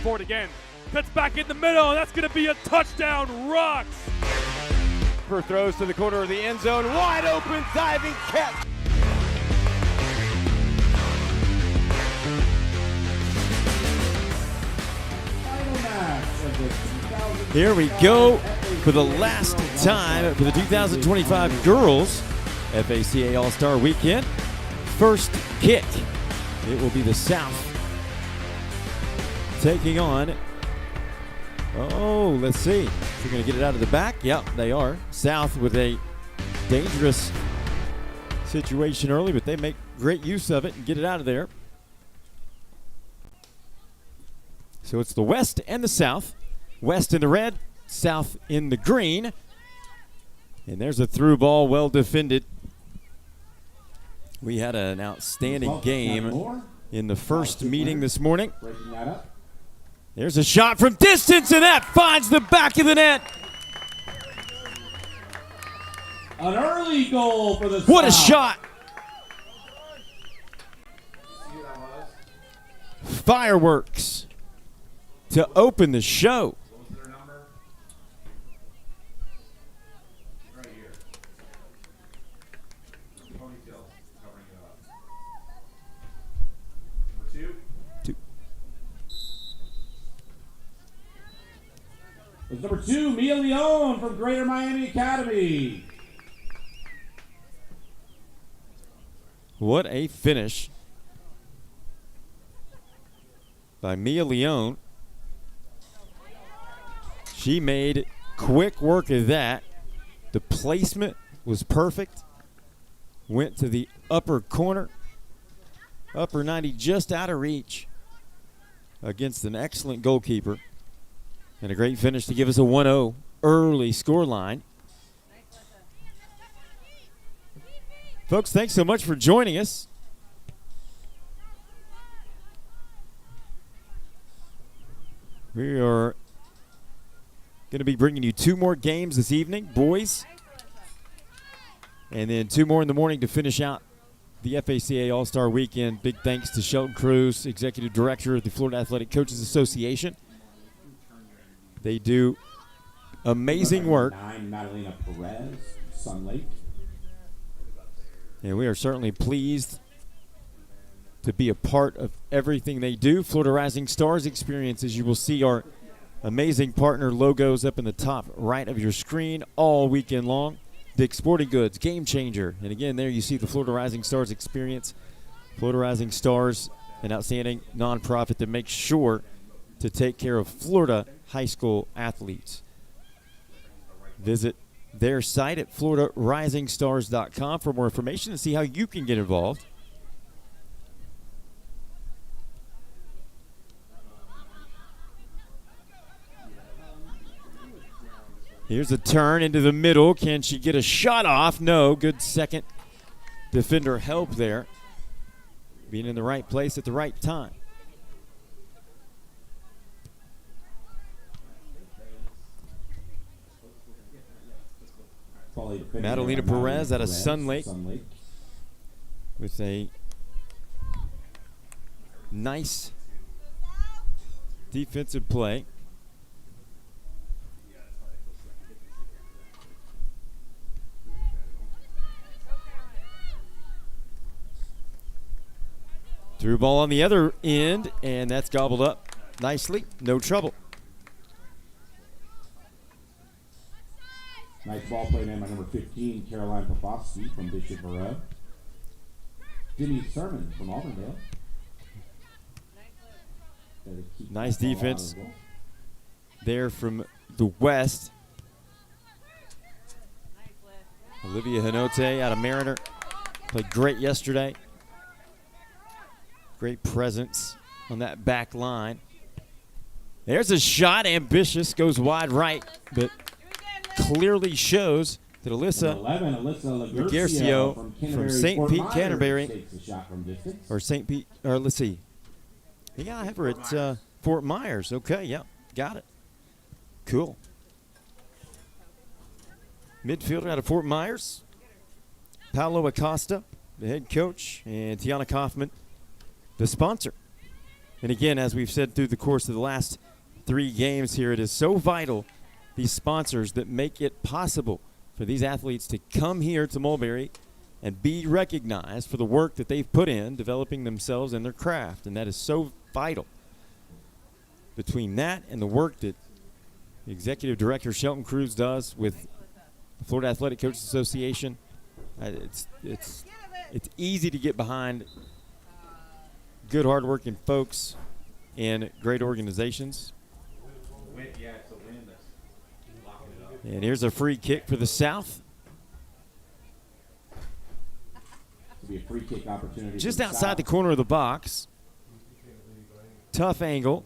for it again. Cuts back in the middle, and that's going to be a touchdown, Rocks. Throws to the corner of the end zone, wide open diving catch. Here we go for the last time for the 2025 Girls FACA All-Star Weekend. First kick. It will be the South taking on, let's see. They're going to get it out of the back. Yep, they are. South with a dangerous situation early, but they make great use of it and get it out of there. So it's the West and the South. West in the red, South in the green. And there's a through ball, well defended. We had an outstanding game in the first meeting this morning. There's a shot from distance, and that finds the back of the net. An early goal for the What a South. shot. Fireworks to open the show. It's number 2, Mia Leone from Greater Miami Academy. What a finish by Mia Leone. She made quick work of that. The placement was perfect. Went to the upper corner. Upper 90 just out of reach against an excellent goalkeeper. And a great finish to give us a 1-0 early score line. Folks, thanks so much for joining us. We are going to be bringing you 2 more games this evening, boys. And then 2 more in the morning to finish out the FACA All-Star Weekend. Big thanks to Shelton Cruz, Executive Director of the Florida Athletic Coaches Association. They do amazing work. 9, Madalena Perez, Sun Lake. And we are certainly pleased to be a part of everything they do. Florida Rising Stars experiences. You will see our amazing partner logos up in the top right of your screen all weekend long. Dick's Sporting Goods, Game Changer. And again, there you see the Florida Rising Stars experience. Florida Rising Stars, an outstanding nonprofit that makes sure to take care of Florida high school athletes. Visit their site at FloridaRisingStars.com for more information and see how you can get involved. Here's a turn into the middle. Can she get a shot off? No. Good second defender help there. Being in the right place at the right time. Madalena Perez out of Sun Lake with a nice defensive play. Through ball on the other end, and that's gobbled up nicely. No trouble. Nice ball play made by number 15, Caroline Popofsky from Bishop Moreau. Denise Sermon from Auburndale. Nice defense there from the West. Olivia Hinote out of Mariner. Played great yesterday. Great presence on that back line. There's a shot, ambitious, goes wide right, but clearly shows that Alyssa Laguercio from St. Pete, Canterbury, or St. Pete, or let's see. Yeah, I have her at Fort Myers. Okay, yeah, got it. Cool. Midfielder out of Fort Myers. Paolo Acosta, the head coach, and Tiana Kaufman, the sponsor. And again, as we've said through the course of the last 3 games here, it is so vital, these sponsors that make it possible for these athletes to come here to Mulberry and be recognized for the work that they've put in developing themselves and their craft. And that is so vital. Between that and the work that Executive Director Shelton Cruz does with the Florida Athletic Coaches Association, it's easy to get behind good, hardworking folks in great organizations. And here's a free kick for the South. It'll be a free kick opportunity. Just outside the corner of the box. Tough angle.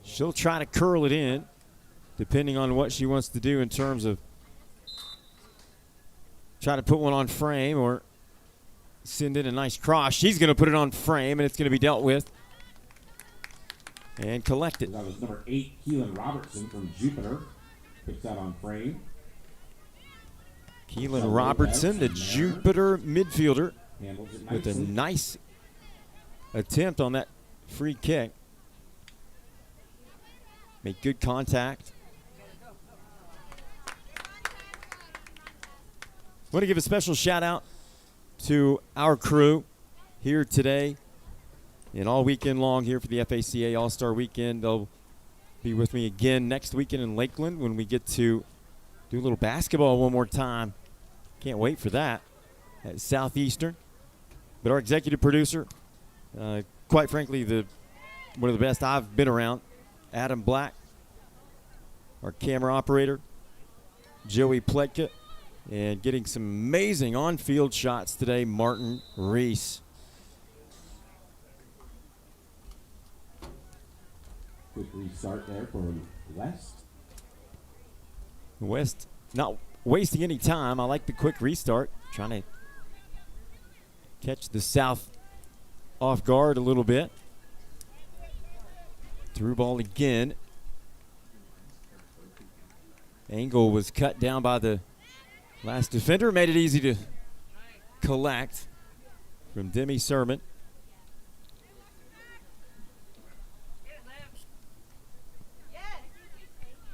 She'll try to curl it in, depending on what she wants to do in terms of try to put one on frame or send in a nice cross. She's going to put it on frame, and it's going to be dealt with and collected. That was number 8, Keelan Robertson from Jupiter. Picks that on frame. Keelan Robertson, the Jupiter midfielder, with a nice attempt on that free kick. Made good contact. Want to give a special shout out to our crew here today and all weekend long here for the FACA All-Star Weekend. They'll be with me again next weekend in Lakeland when we get to do a little basketball one more time. Can't wait for that at Southeastern. But our executive producer, quite frankly, one of the best I've been around, Adam Black. Our camera operator, Joey Pletka. And getting some amazing on-field shots today, Martin Reese. Quick restart there for West. West not wasting any time. I like the quick restart. Trying to catch the South off guard a little bit. Through ball again. Angle was cut down by the last defender. Made it easy to collect from Demi Sermon.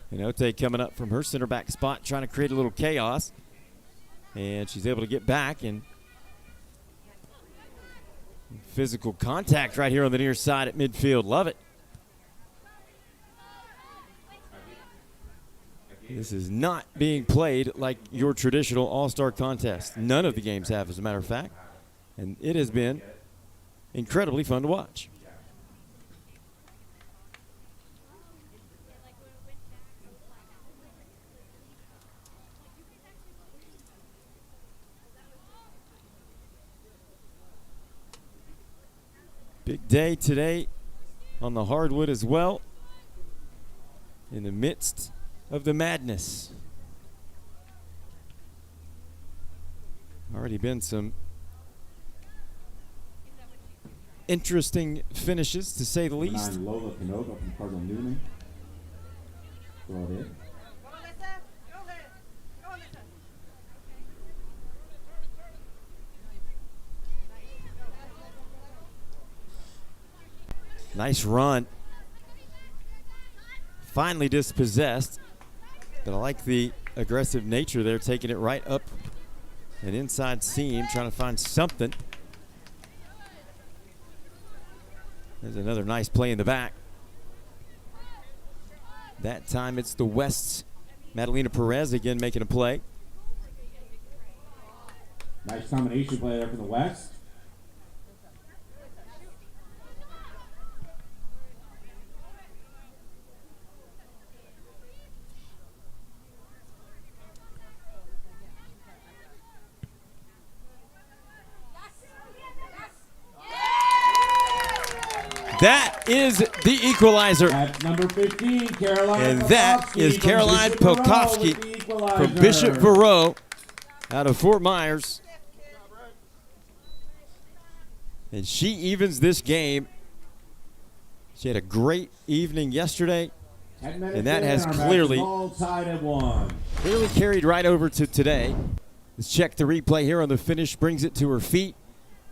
And Ote coming up from her center back spot, trying to create a little chaos. And she's able to get back, and physical contact right here on the near side at midfield. Love it. This is not being played like your traditional all-star contest. None of the games have, as a matter of fact. And it has been incredibly fun to watch. Big day today on the hardwood as well. In the midst of the madness. Already been some interesting finishes, to say the least. Lola Canova from Cardinal Newman. Throw it in. Nice run. Finally dispossessed. But I like the aggressive nature there, taking it right up an inside seam, trying to find something. There's another nice play in the back. That time it's the West's Madalena Perez again making a play. Nice combination play there from the West. That is the equalizer. At number 15, Caroline And that is Caroline Polkowski from Bishop Verot out of Fort Myers. And she evens this game. She had a great evening yesterday, and that has clearly carried right over to today. Let's check the replay here on the finish. Brings it to her feet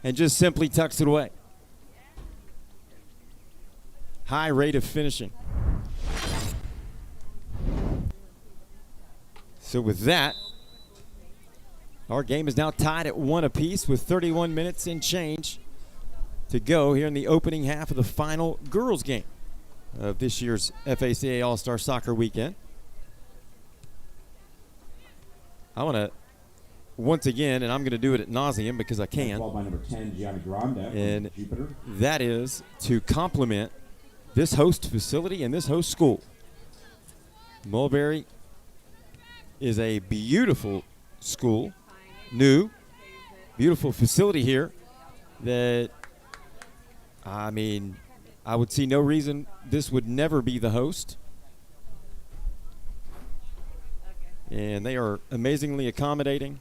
and just simply tucks it away. high rate of finishing. So with that, our game is now tied at 1 apiece with 31 minutes and change to go here in the opening half of the final girls game of this year's FACA All-Star Soccer Weekend. I want to, once again, and I'm going to do it at nauseum because I can, By number 10, Gianna Grande and from Jupiter. that is to compliment this host facility and this host school. Mulberry is a beautiful school, new, beautiful facility here that, I mean, I would see no reason this would never be the host. And they are amazingly accommodating.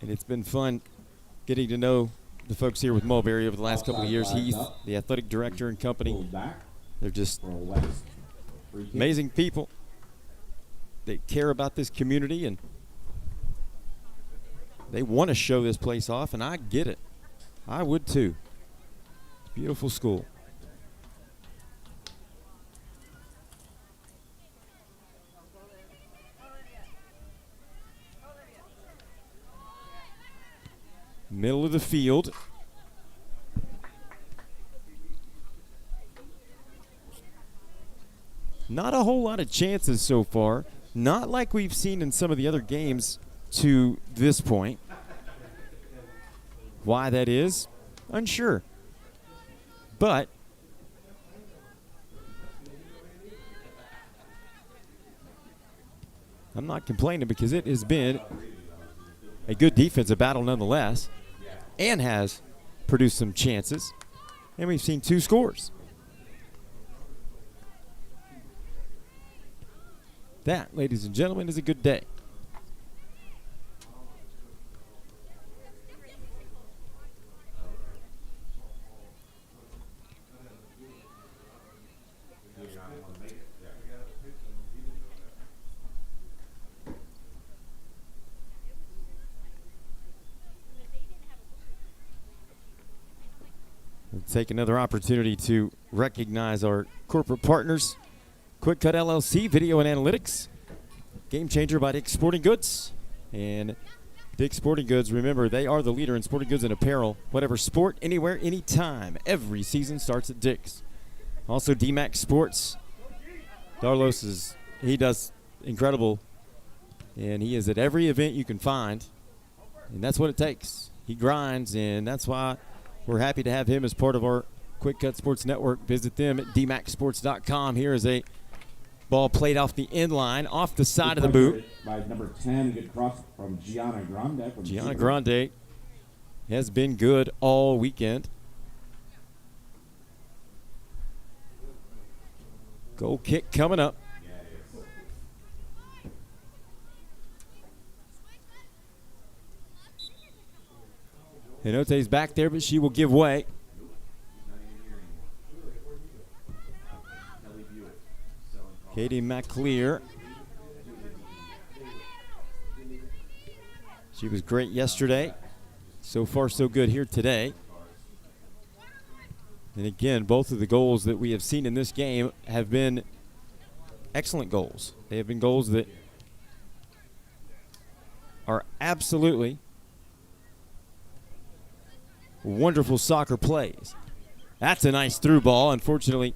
And it's been fun getting to know the folks here with Mulberry over the last couple of years. Heath, the athletic director and company, Pulled back they're just for a West. Free kick. amazing people. They care about this community and they want to show this place off, and I get it. I would too. Beautiful school. Middle of the field. Not a whole lot of chances so far. Not like we've seen in some of the other games to this point. Why that is, unsure. But I'm not complaining because it has been a good defensive battle nonetheless and has produced some chances. And we've seen 2 scores. That, ladies and gentlemen, is a good day. We'll take another opportunity to recognize our corporate partners. QwikCut LLC, Video and Analytics. Game Changer by Dick's Sporting Goods. And Dick's Sporting Goods, remember, they are the leader in sporting goods and apparel. Whatever sport, anywhere, anytime. Every season starts at Dick's. Also, DMAX Sports. Darlos he does incredible. And he is at every event you can find. And that's what it takes. He grinds, and that's why we're happy to have him as part of our QwikCut Sports Network. Visit them at dmaxsports.com. Here is a ball played off the end line, off the side of the boot. By number 10, good cross from Gianna Grande. Gianna Grande has been good all weekend. Goal kick coming up. Hinote's back there, but she will give way. Katie McClear. She was great yesterday. So far, so good here today. And again, both of the goals that we have seen in this game have been excellent goals. They have been goals that are absolutely wonderful soccer plays. That's a nice through ball. Unfortunately,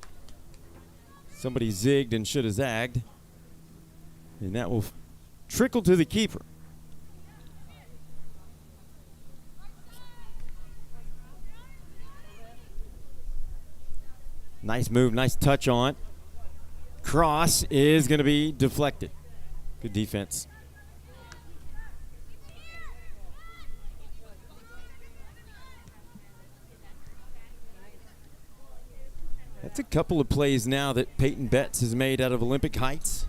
somebody zigged and should have zagged. And that will trickle to the keeper. Nice move, nice touch on. Cross is going to be deflected. Good defense. That's a couple of plays now that Peyton Betts has made out of Olympic Heights.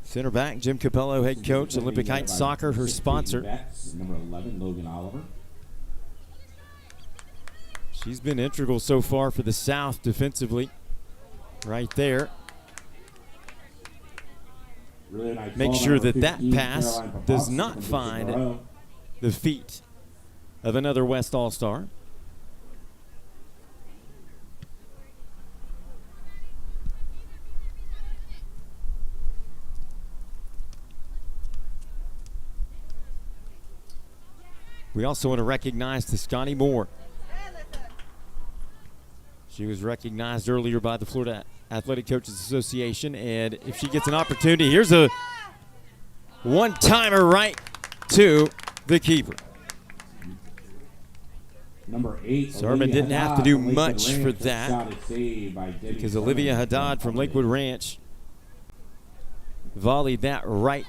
Center back, Jim Capello, head coach, Olympic Heights Soccer, her sponsor. Betts, number 11, Logan Oliver. She's been integral so far for the South defensively. Right there. Really nice Make ball, sure number that that 15, pass Caroline does Papasi not from find Bishop Moreau. the feet of another West All-Star. We also want to recognize Toscani Moore. She was recognized earlier by the Florida Athletic Coaches Association, and if she gets an opportunity, here's a one-timer right to the keeper. Number 8. Sermon didn't have to do much for that because Olivia Haddad from Lakewood Ranch volleyed that right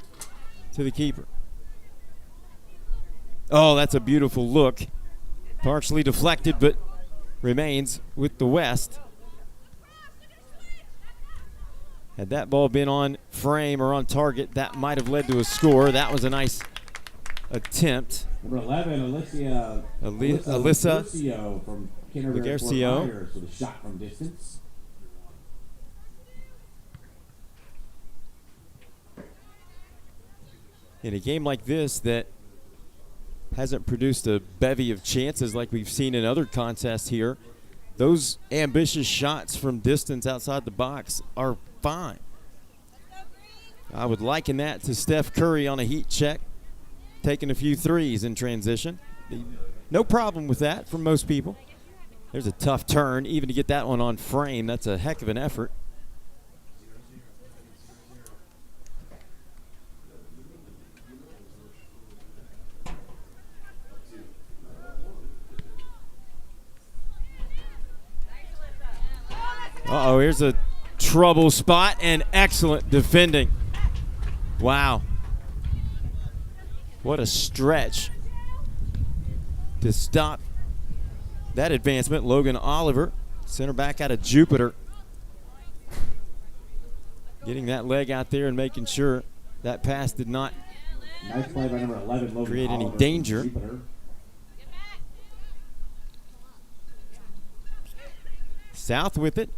to the keeper. Oh, that's a beautiful look. Partially deflected, but remains with the West. Had that ball been on frame or on target, that might have led to a score. That was a nice attempt. Number 11, Alyssa Garcio from Canterbury Garcio. Fort Myers with a shot from distance. In a game like this that hasn't produced a bevy of chances like we've seen in other contests here, those ambitious shots from distance outside the box are fine. I would liken that to Steph Curry on a heat check, taking a few threes in transition. No problem with that for most people. There's a tough turn, even to get that one on frame. That's a heck of an effort. Uh-oh, here's a trouble spot and excellent defending. Wow. What a stretch to stop that advancement. Logan Oliver, center back out of Jupiter, getting that leg out there and making sure that pass did not Nice play by number 11, Logan create any Oliver danger. from Jupiter. South with it.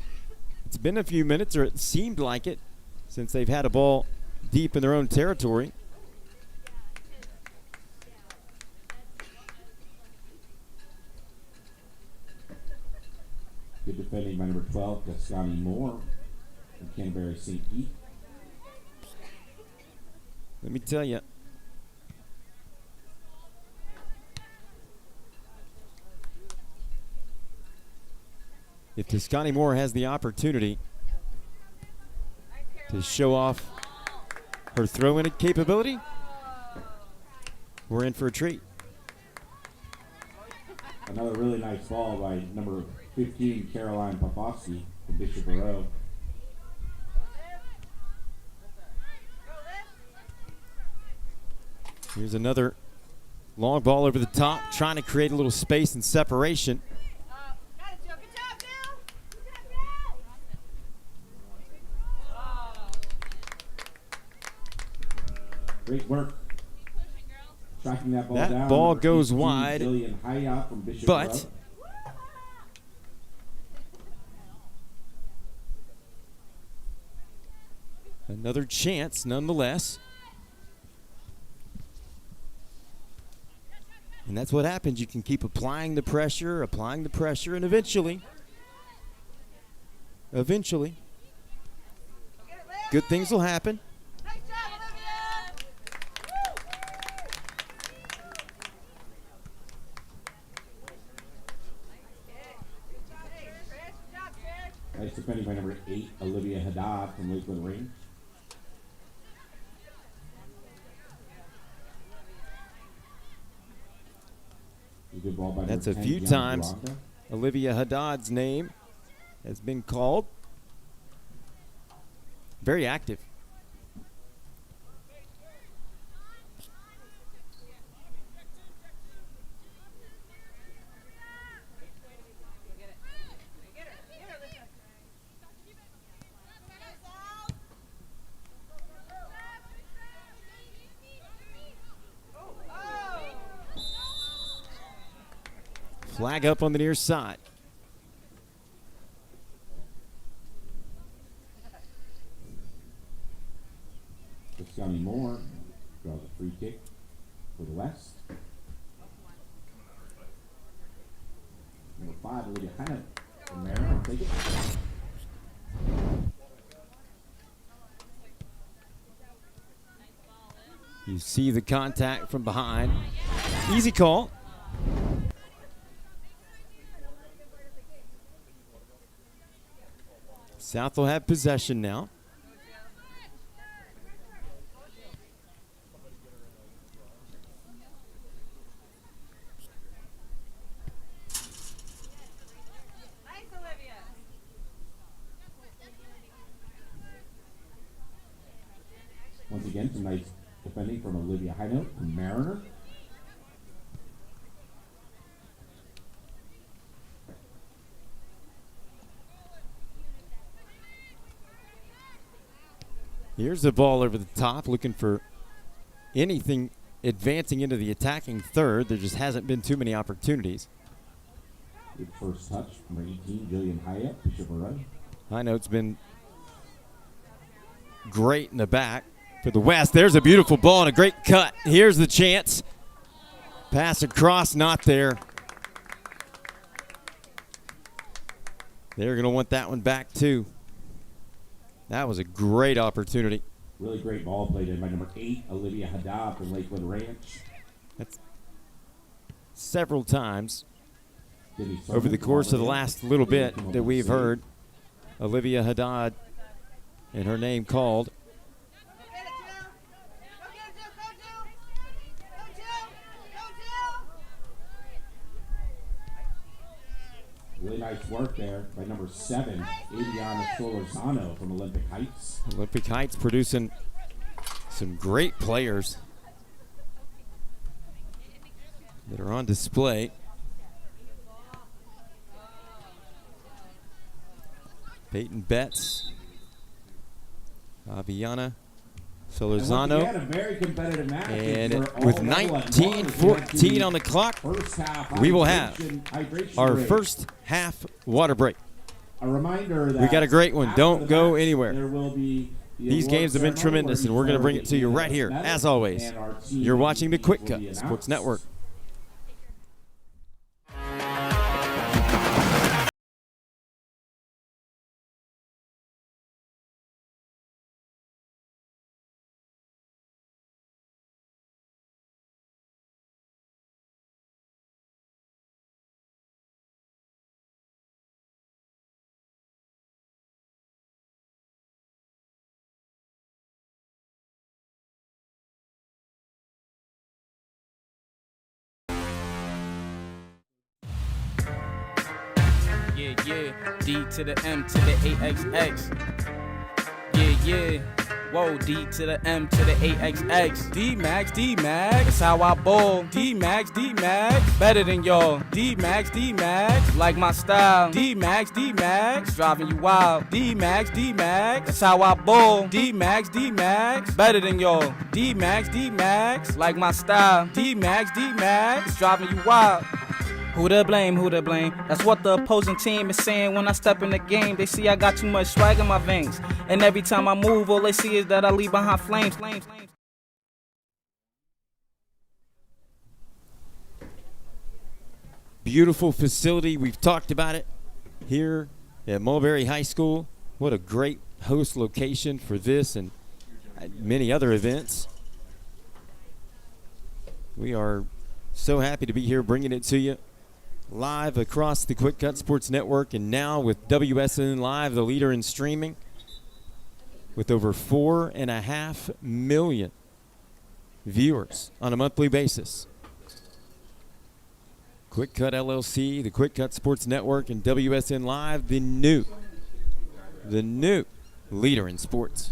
It's been a few minutes, or it seemed like it, since they've had a ball deep in their own territory. Good defending by number 12, Toscani Moore from Canterbury St. Pete. Let me tell you, if Toscani Moore has the opportunity to show off her throw-in capability, we're in for a treat. Another really nice ball by number 15, Caroline Popofsky from Bishop Moreau. Here's another long ball over the top, trying to create a little space and separation. Great work. Tracking that ball That down. ball Number goes 18, wide, Jillian Hayat from Bishop but Moreau. another chance nonetheless. And that's what happens. You can keep applying the pressure, and eventually, good things will happen. Nice defending by number 8, Olivia Haddad from Lakewood Range. Good ball by That's a number 10, few Gianna times Barranca. Olivia Haddad's name has been called. Very active. Flag up on the near side. Toscani Moore draws a free kick for the West. Number 5, Olivia Hayat from there. I'll take it. You see the contact from behind. Easy call. South will have possession now. Once again, some nice defending from Olivia Highnote from Mariner. Here's the ball over the top, looking for anything advancing into the attacking third. There just hasn't been too many opportunities. Good first touch, number 18, Jillian Hyatt, Bishop Arrow. Highnote's been great in the back for the West. There's a beautiful ball and a great cut. Here's the chance. Pass across, not there. They're going to want that one back too. That was a great opportunity. Really great ball played in by number 8, Olivia Haddad from Lakewood Ranch. That's several times over the course of the last little bit that we've heard Olivia Haddad and her name called. Really nice work there by number 7, Adriana Solorzano from Olympic Heights. Olympic Heights producing some great players that are on display. Peyton Betts, Aviana Solorzano, And a very competitive match. and with 19:14 on the clock, we will have our first half water break. A reminder that We got a great one. Don't go anywhere. there will be These games have been tremendous, and we're going to bring it to you right here. As always, you're watching the QwikCut Sports Network. Yeah, yeah, D to the M to the AXX. Yeah, yeah, whoa, D to the M to the AXX. D-Max, D-Max, that's how I bowl. D-Max, D-Max, better than y'all. D-Max, D-Max, like my style. D-Max, D-Max, driving you wild. D-Max, D-Max, that's how I bowl. D-Max, D-Max, better than y'all. D-Max, D-Max, like my style. D-Max, D-Max, driving you wild. Who to blame, who to blame? That's what the opposing team is saying when I step in the game. They see I got too much swag in my veins. And every time I move, all they see is that I leave behind flames. Beautiful facility. We've talked about it here at Mulberry High School. What a great host location for this and many other events. We are so happy to be here bringing it to you live across the QwikCut Sports Network, and now with WSN Live, the leader in streaming, with over 4.5 million viewers on a monthly basis. QwikCut LLC, the QwikCut Sports Network, and WSN Live, the new leader in sports.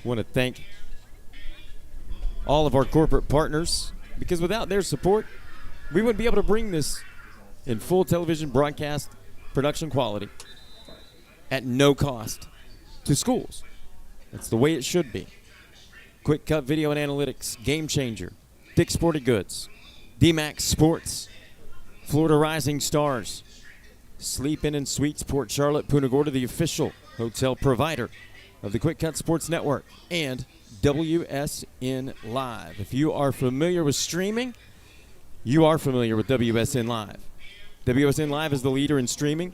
Want to thank all of our corporate partners, because without their support, we wouldn't be able to bring this in full television broadcast production quality at no cost to schools. That's the way it should be. QwikCut Video and Analytics, Game Changer, Dick's Sporting Goods, D-Max Sports, Florida Rising Stars, Sleep Inn and Suites Port Charlotte, Punta Gorda, the official hotel provider of the QwikCut Sports Network, and WSN Live. If you are familiar with streaming, you are familiar with WSN Live. WSN Live is the leader in streaming.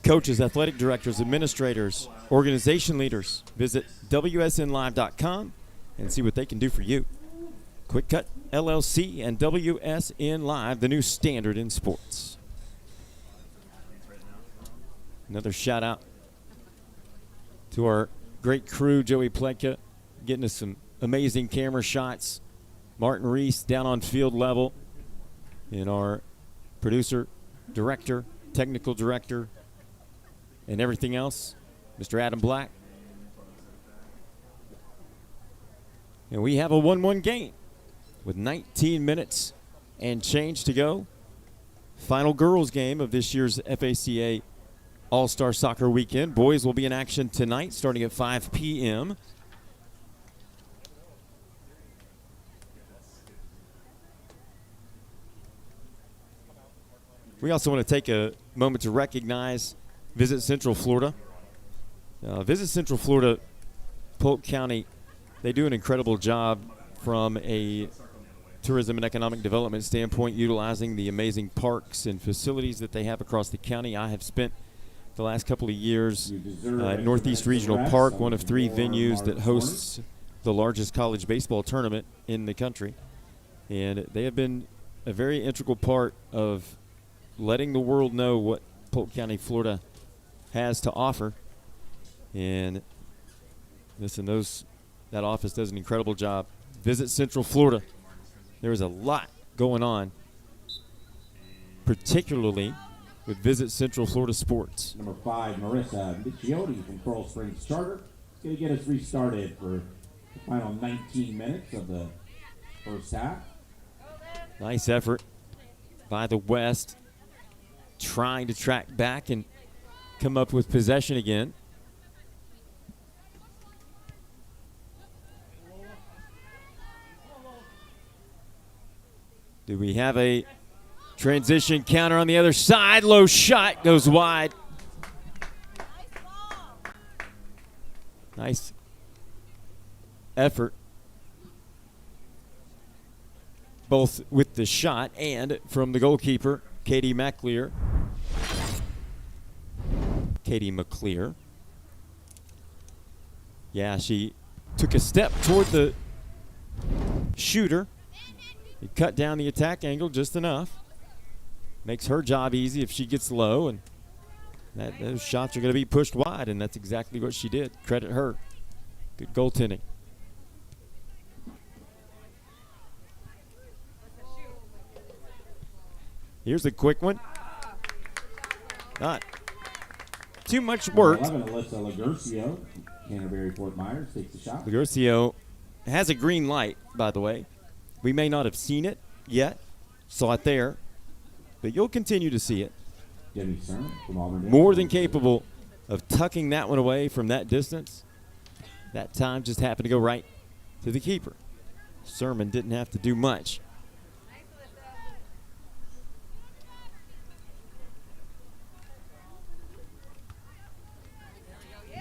Coaches, athletic directors, administrators, organization leaders, visit WSNlive.com and see what they can do for you. QwikCut LLC and WSN Live, the new standard in sports. Another shout out to our great crew, Joey Pledka, getting us some amazing camera shots. Martin Reese down on field level. And our producer, director, technical director, and everything else, Mr. Adam Black. And we have a 1-1 game with 19 minutes and change to go. Final girls game of this year's FACA All-Star Soccer Weekend. Boys will be in action tonight starting at 5 p.m. We also want to take a moment to recognize Visit Central Florida. Visit Central Florida, Polk County, they do an incredible job from a tourism and economic development standpoint, utilizing the amazing parks and facilities that they have across the county. I have spent the last couple of years at Northeast Regional Park, one of 3 venues that hosts the largest college baseball tournament in the country. And they have been a very integral part of letting the world know what Polk County, Florida has to offer. And listen, that office does an incredible job. Visit Central Florida. There is a lot going on, particularly with Visit Central Florida Sports. Number 5, Marissa Michiotti from Coral Springs Charter. It's going to get us restarted for the final 19 minutes of the first half. Nice effort by the West, trying to track back and come up with possession again. Do we have a transition counter on the other side? Low shot goes wide. Nice effort, both with the shot and from the goalkeeper, Katie McClear. Yeah, she took a step toward the shooter. It cut down the attack angle just enough. Makes her job easy if she gets low, and those shots are going to be pushed wide, and that's exactly what she did. Credit her. Good goaltending. Here's a quick one. Not too much work. 11, Alyssa Lagurcio, Canterbury Fort Myers, takes the shot. Lagurcio has a green light, by the way. We may not have seen it yet. Saw it there. But you'll continue to see it. Demi Sermon from Auburn. More than capable of tucking that one away from that distance. That time just happened to go right to the keeper. Sermon didn't have to do much.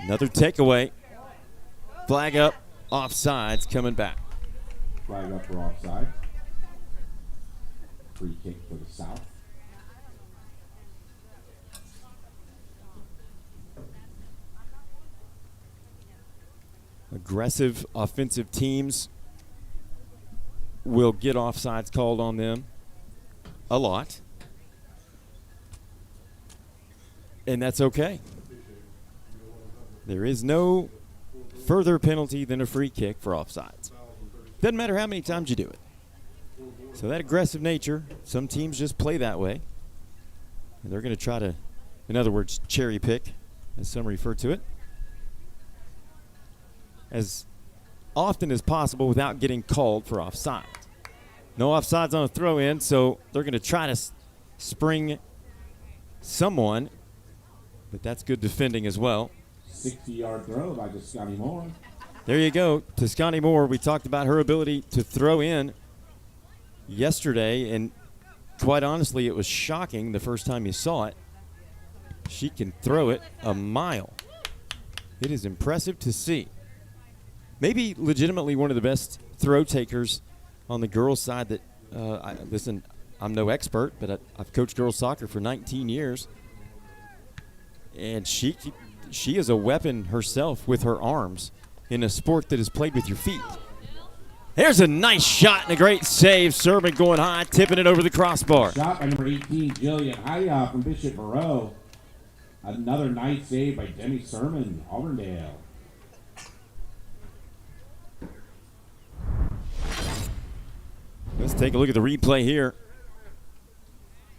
Another takeaway. Flag up. Offsides coming back. Flag up for offside. Free kick for the South. Aggressive offensive teams will get offsides called on them a lot. And that's okay. There is no further penalty than a free kick for offsides. Doesn't matter how many times you do it. So that aggressive nature, some teams just play that way. And they're going to try to, in other words, cherry pick, as some refer to it, as often as possible without getting called for offsides. No offsides on a throw-in, so they're going to try to spring someone, but that's good defending as well. 60-yard throw by Toscani Moore. There you go. Toscani Moore, we talked about her ability to throw in yesterday, and quite honestly, it was shocking the first time you saw it. She can throw it a mile. It is impressive to see. Maybe legitimately one of the best throw takers on the girls' side that, listen, I'm no expert, but I've coached girls soccer for 19 years. And she is a weapon herself with her arms in a sport that is played with your feet. There's a nice shot and a great save. Sermon going high, tipping it over the crossbar. Shot by number 18, Jillian Haya from Bishop Moreau. Another nice save by Demi Sermon, Auburndale. Let's take a look at the replay here.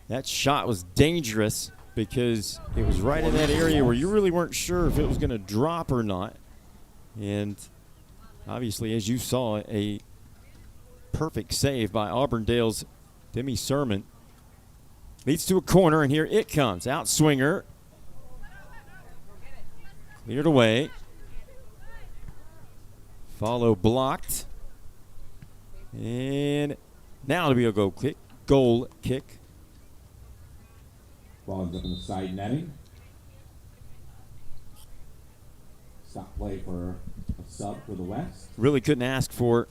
That shot was dangerous because it was right in that area where you really weren't sure if it was going to drop or not. And obviously, as you saw, a perfect save by Auburndale's Demi Sermon. Leads to a corner, and here it comes. Outswinger. Cleared away. Follow blocked. And now it'll be a goal kick. Ball ends up in the side netting. Stop play for a sub for the West. Really couldn't ask for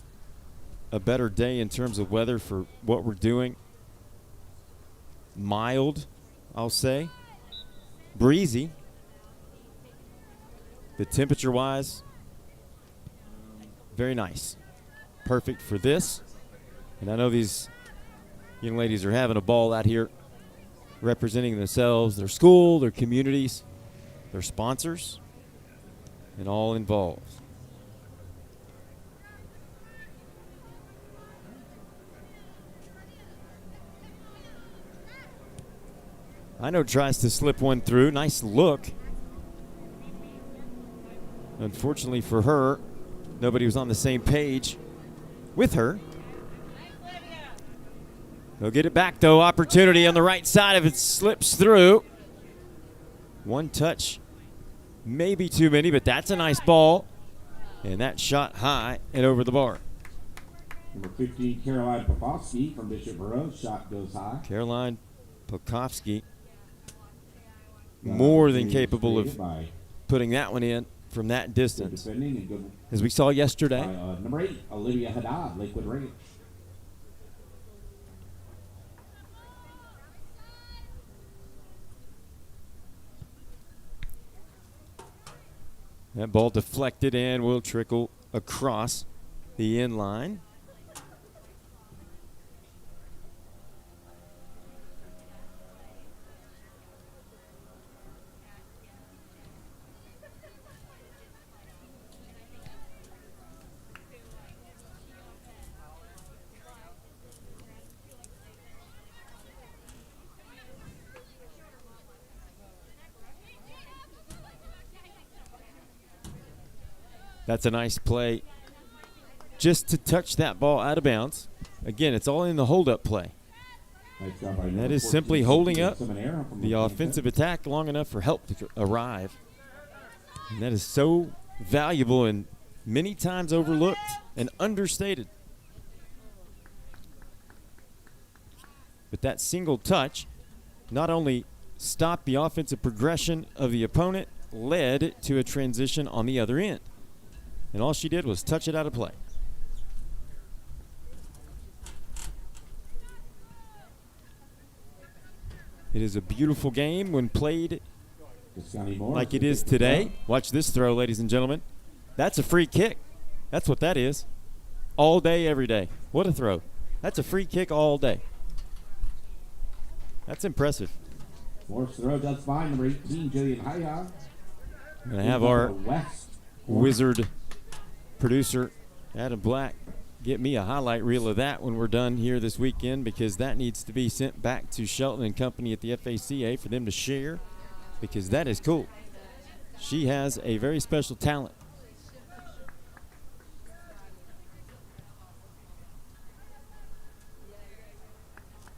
a better day in terms of weather for what we're doing. Mild, I'll say. Breezy. But temperature-wise, very nice. Perfect for this. And I know these young ladies are having a ball out here representing themselves, their school, their communities, their sponsors, and all involved. I know tries to slip one through. Nice look. Unfortunately for her, nobody was on the same page with her. They'll get it back, though. Opportunity on the right side if it slips through. One touch, maybe too many, but that's a nice ball. And that shot high and over the bar. Number 15, Caroline Popovsky from Bishop Moreau. Shot goes high. Caroline Popovsky, more than capable of putting that one in from that distance. As we saw yesterday. Number 8, Olivia Haddad, Lakewood Ranch. That ball deflected and will trickle across the end line. That's a nice play just to touch that ball out of bounds. Again, it's all in the hold-up play. And that is simply holding up the offensive attack long enough for help to arrive. And that is so valuable and many times overlooked and understated. But that single touch not only stopped the offensive progression of the opponent, led to a transition on the other end. And all she did was touch it out of play. It is a beautiful game when played like it is today. Watch this throw, ladies and gentlemen. That's a free kick. That's what that is. All day, every day. What a throw. That's a free kick all day. That's impressive. Morse throw does fine. Number 18, Jillian Haya. We're going to have our wizard producer, Adam Black, get me a highlight reel of that when we're done here this weekend, because that needs to be sent back to Shelton and company at the FACA for them to share, because that is cool. She has a very special talent.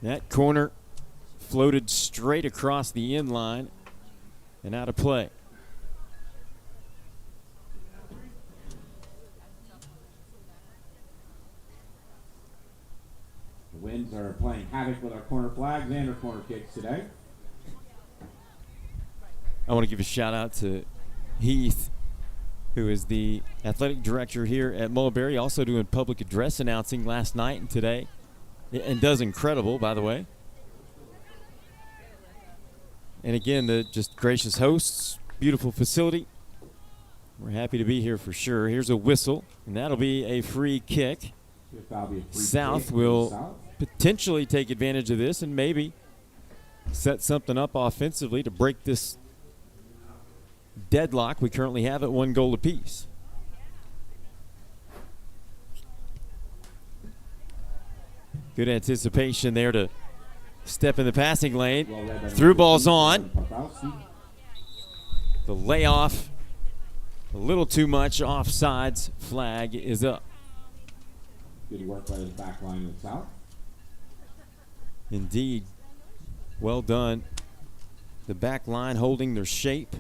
That corner floated straight across the end line and out of play. The Winds are playing havoc with our corner flags and our corner kicks today. I want to give a shout out to Heath, who is the athletic director here at Mulberry, also doing public address announcing last night and today, and does incredible, by the way. And again, the just gracious hosts, beautiful facility. We're happy to be here for sure. Here's a whistle, and that'll be a free kick. South will potentially take advantage of this and maybe set something up offensively to break this deadlock we currently have at 1 goal apiece. Good anticipation there to step in the passing lane. Through ball's on. The layoff, a little too much. Offsides flag is up. Good work by the back line of the South. Indeed. Well done. The back line holding their shape.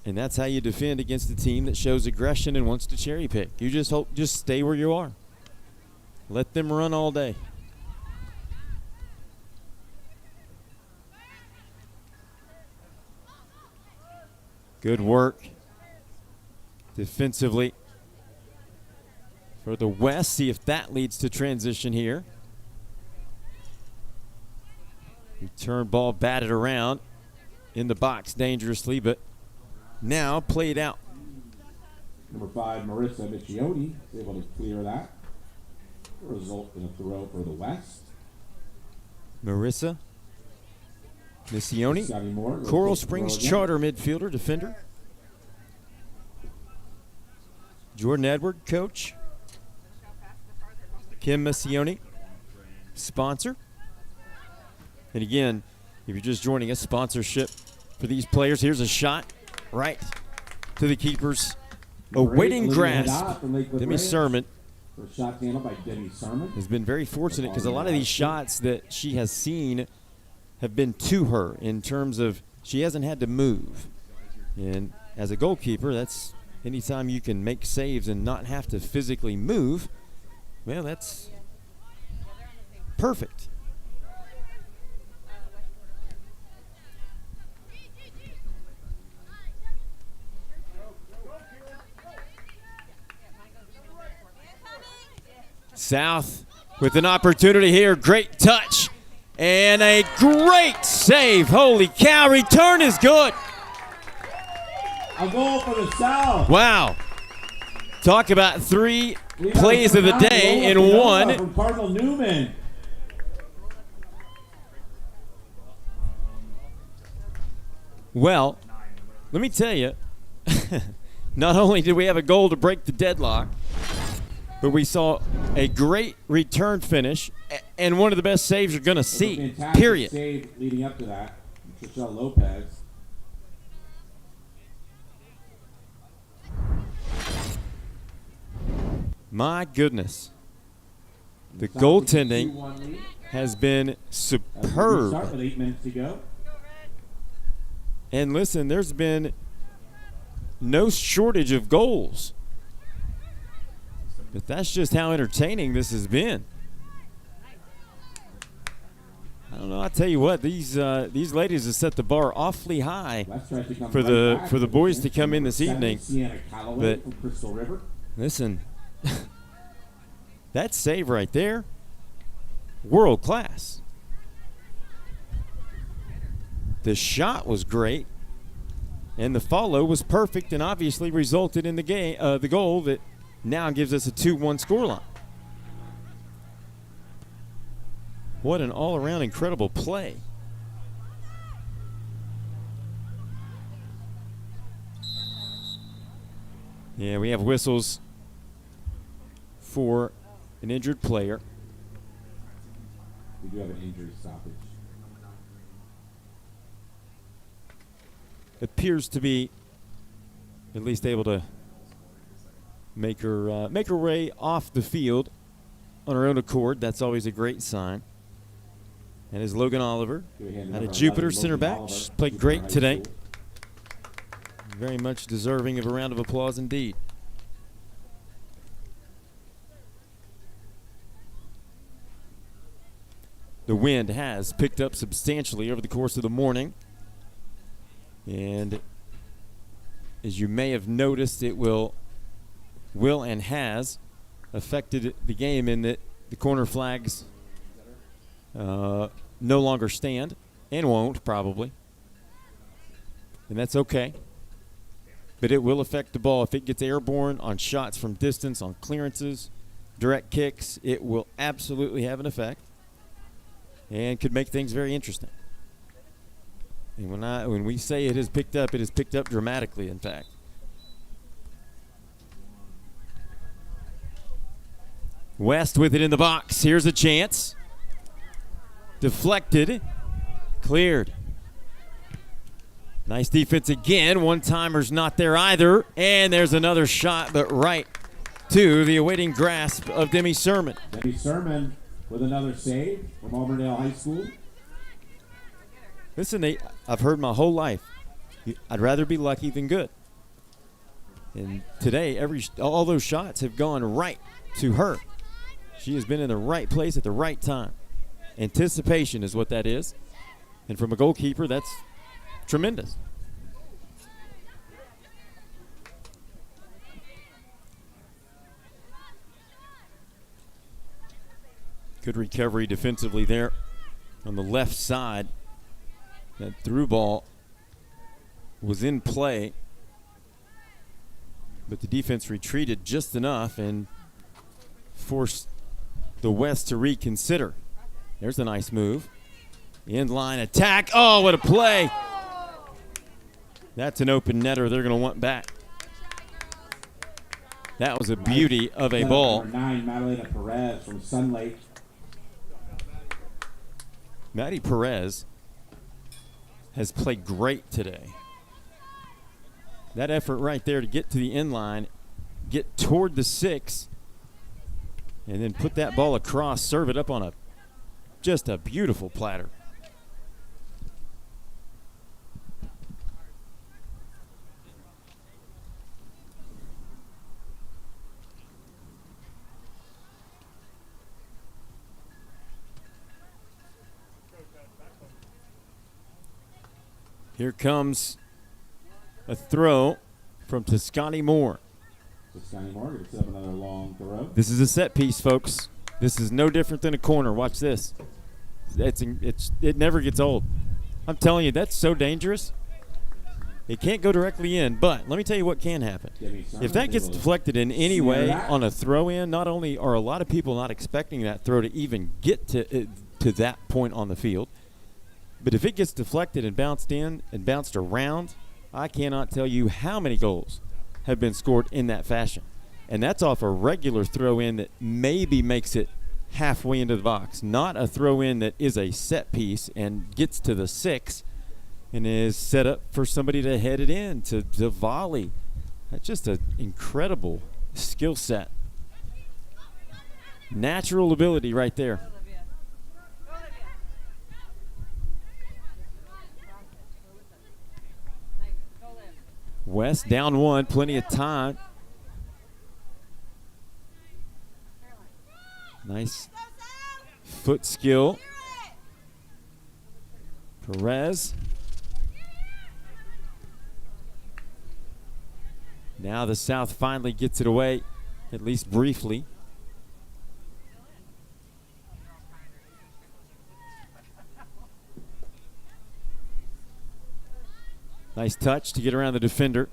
And that's how you defend against a team that shows aggression and wants to cherry pick. You just stay where you are. Let them run all day. Good work defensively for the West. See if that leads to transition here. Return ball batted around in the box dangerously, but now played out. Number 5, Marissa Miccioni is able to clear that. Result in a throw for the West. Marissa Miccioni, Coral Springs Charter midfielder, defender. Jordan Edward, coach. Kim Miccioni, sponsor. And again, if you're just joining us, sponsorship for these players. Here's a shot right to the keeper's awaiting grasp. Demi Sermon shot handled by Demi Sermon has been very fortunate because a lot of these shots that she has seen have been to her in terms of she hasn't had to move. And as a goalkeeper, that's anytime you can make saves and not have to physically move, well, that's perfect. South with an opportunity here. Great touch and a great save. Holy cow, return is good. A goal for the South. Wow. Talk about 3 plays of the day in one. From Cardinal Newman. Well, let me tell you, not only did we have a goal to break the deadlock, but we saw a great return finish and one of the best saves you're going to see, period. Save leading up to that, Trishelle Lopez. My goodness. The goaltending has been superb. Start with 8 minutes to go. And listen, there's been no shortage of goals. But that's just how entertaining this has been. I don't know. I tell you what, these ladies have set the bar awfully high for the boys to come in this evening. But listen, that save right there, world class. The shot was great, and the follow was perfect, and obviously resulted in the goal that now gives us a 2-1 scoreline. What an all-around incredible play. Yeah, we have whistles for an injured player. We do have an injury stoppage. Appears to be at least able to make her way off the field on her own accord. That's always a great sign. And as Logan Oliver out of Jupiter, center back, she's played great today. Very much deserving of a round of applause indeed. The wind has picked up substantially over the course of the morning. And as you may have noticed, it will and has affected the game in that the corner flags no longer stand and won't probably. And that's okay. but it will affect the ball. If it gets airborne on shots from distance, on clearances, direct kicks, it will absolutely have an effect and could make things very interesting. And when we say it has picked up, it has picked up dramatically, in fact. West with it in the box. Here's a chance. Deflected. Cleared. Nice defense again. One-timer's not there either. And there's another shot, but right to the awaiting grasp of Demi Sermon. Demi Sermon with another save from Auburndale High School. Listen, Nate, I've heard my whole life, I'd rather be lucky than good. And today, all those shots have gone right to her. She has been in the right place at the right time. Anticipation is what that is. And from a goalkeeper, that's tremendous. Good recovery defensively there on the left side. That through ball was in play, but the defense retreated just enough and forced the West to reconsider. There's a nice move. Inline attack. Oh, what a play. That's an open netter they're going to want back. That was a beauty of a ball. Number 9, Madalena Perez from Sun Lake. Maddie Perez has played great today. That effort right there to get to the end line, get toward the 6, and then put that ball across, serve it up on just a beautiful platter. Here comes a throw from Toscani Moore. Toscani Moore going to set up another long throw. This is a set piece, folks. This is no different than a corner. Watch this. It never gets old. I'm telling you, that's so dangerous. It can't go directly in, but let me tell you what can happen. If that gets deflected in any way on a throw-in, not only are a lot of people not expecting that throw to even get to that point on the field, but if it gets deflected and bounced in and bounced around, I cannot tell you how many goals have been scored in that fashion. And that's off a regular throw-in that maybe makes it halfway into the box, not a throw-in that is a set piece and gets to the 6 and is set up for somebody to head it in, to volley. That's just an incredible skill set. Natural ability right there. West down 1, plenty of time. Nice foot skill. Perez. Now the South finally gets it away, at least briefly. Nice touch to get around the defender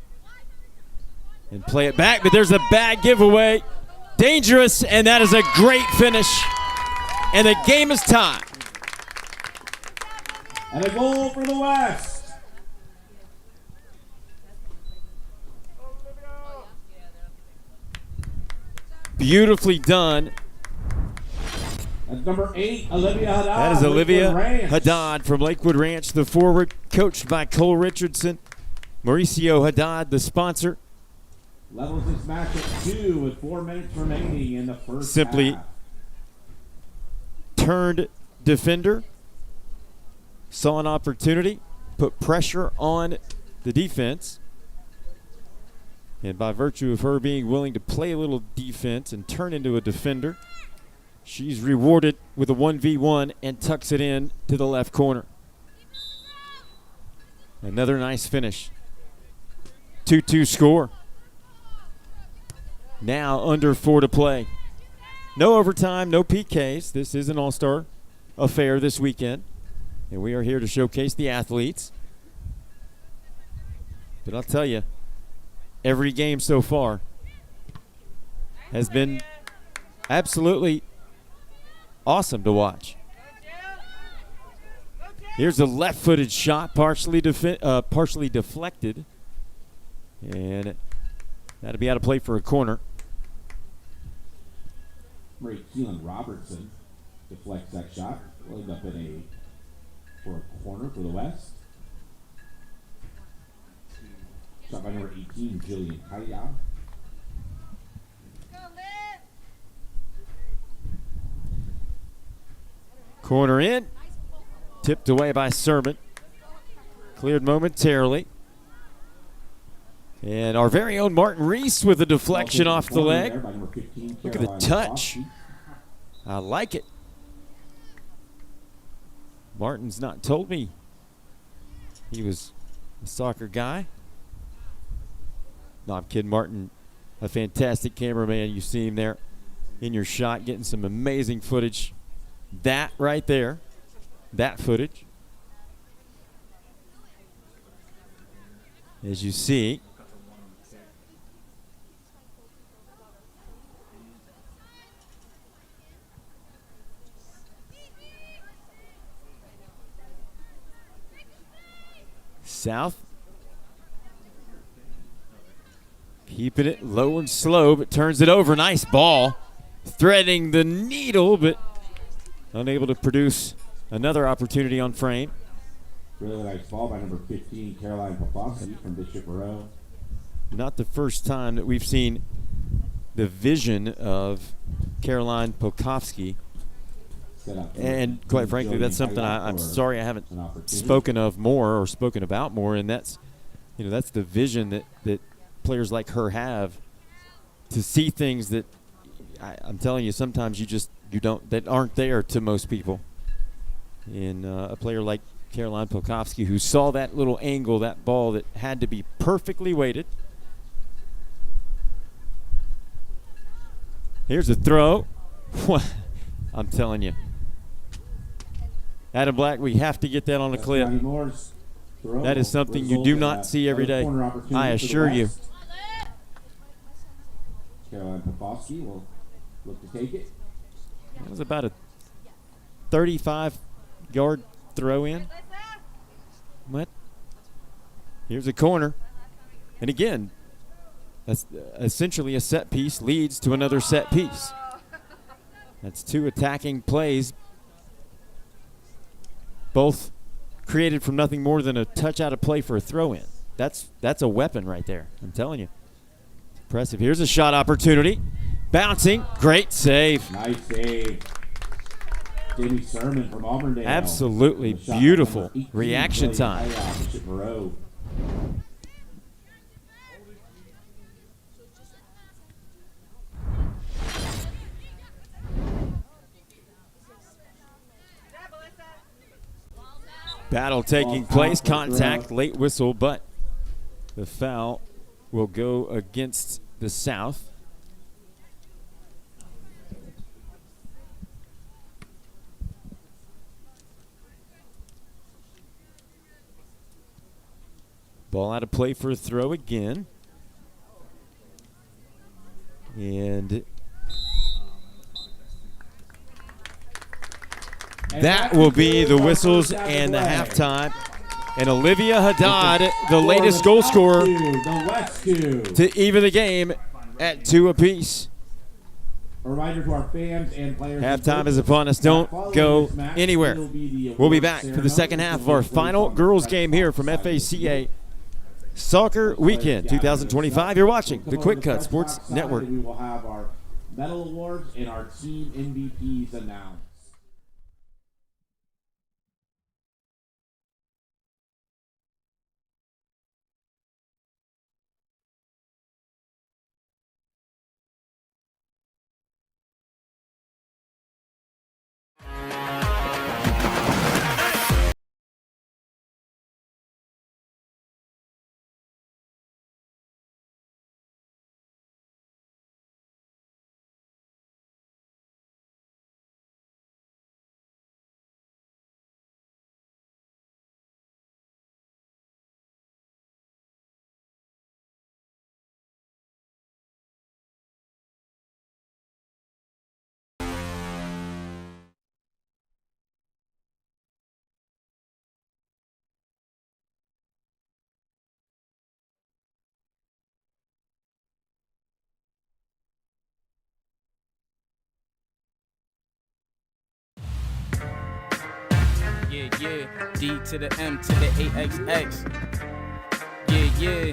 and play it back, but there's a bad giveaway. Dangerous, and that is a great finish. And the game is tied. And a goal for the West. Beautifully done. That's number 8, Olivia Haddad. That is Olivia Ranch. Haddad from Lakewood Ranch, the forward, coached by Cole Richardson. Mauricio Haddad, the sponsor. Levels this match at 2 with 4 minutes remaining in the first Simply half. Turned defender, saw an opportunity, put pressure on the defense. And by virtue of her being willing to play a little defense and turn into a defender, she's rewarded with a 1v1 and tucks it in to the left corner. Another nice finish. 2-2 score. Now under 4 to play. No overtime, no PKs. This is an all-star affair this weekend. And we are here to showcase the athletes. But I'll tell you, every game so far has been absolutely awesome to watch. Here's a left-footed shot, partially deflected. And that'll be out of play for a corner. Ray Keelan Robertson deflects that shot. Will end up for a corner for the West. Shot by number 18, Jillian Kaya. Corner in. Tipped away by Sermon. Cleared momentarily. And our very own Martin Reese with a deflection off the leg. Look at the touch. I like it. Martin's not told me he was a soccer guy. No, I'm kidding. Martin, a fantastic cameraman. You see him there in your shot, getting some amazing footage. That right there, that footage. As you see, South keeping it low and slow, but turns it over. Nice ball. Threading the needle, but unable to produce another opportunity on frame. Really nice ball by number 15, Caroline Popovsky from Bishop Moreau. Not the first time that we've seen the vision of Caroline Popovsky. And quite frankly, that's something I'm sorry I haven't spoken of more or spoken about more, and that's the vision that players like her have to see things that I'm telling you sometimes that aren't there to most people. And a player like Caroline Popovsky, who saw that little angle, that ball that had to be perfectly weighted. Here's a throw. I'm telling you. Adam Black, we have to get that on the clip. That is something you do not see every day. I assure you. Caroline Popovsky will look to take it. That was about a 35-yard throw in. What? Here's a corner. And again, that's essentially a set piece leads to another set piece. That's two attacking plays, both created from nothing more than a touch out of play for a throw in. That's a weapon right there. I'm telling you. It's impressive. Here's a shot opportunity. Bouncing. Great save. Nice save. Jamie Sermon from Auburndale. Absolutely beautiful reaction time. Battle taking place, contact, late whistle, but the foul will go against the South. Ball out of play for a throw again. And that will be the whistles and the halftime. And Olivia Haddad, the latest goal scorer, to even the game at 2 apiece. A reminder to our fans and players. Halftime is upon us. Don't go anywhere. We'll be back for the second half of our final girls game here from FACA Soccer Weekend 2025. You're watching the QwikCut Sports Network. We will have our medal awards and our team MVPs announced. Yeah, yeah. D to the M to the AXX. Yeah, yeah.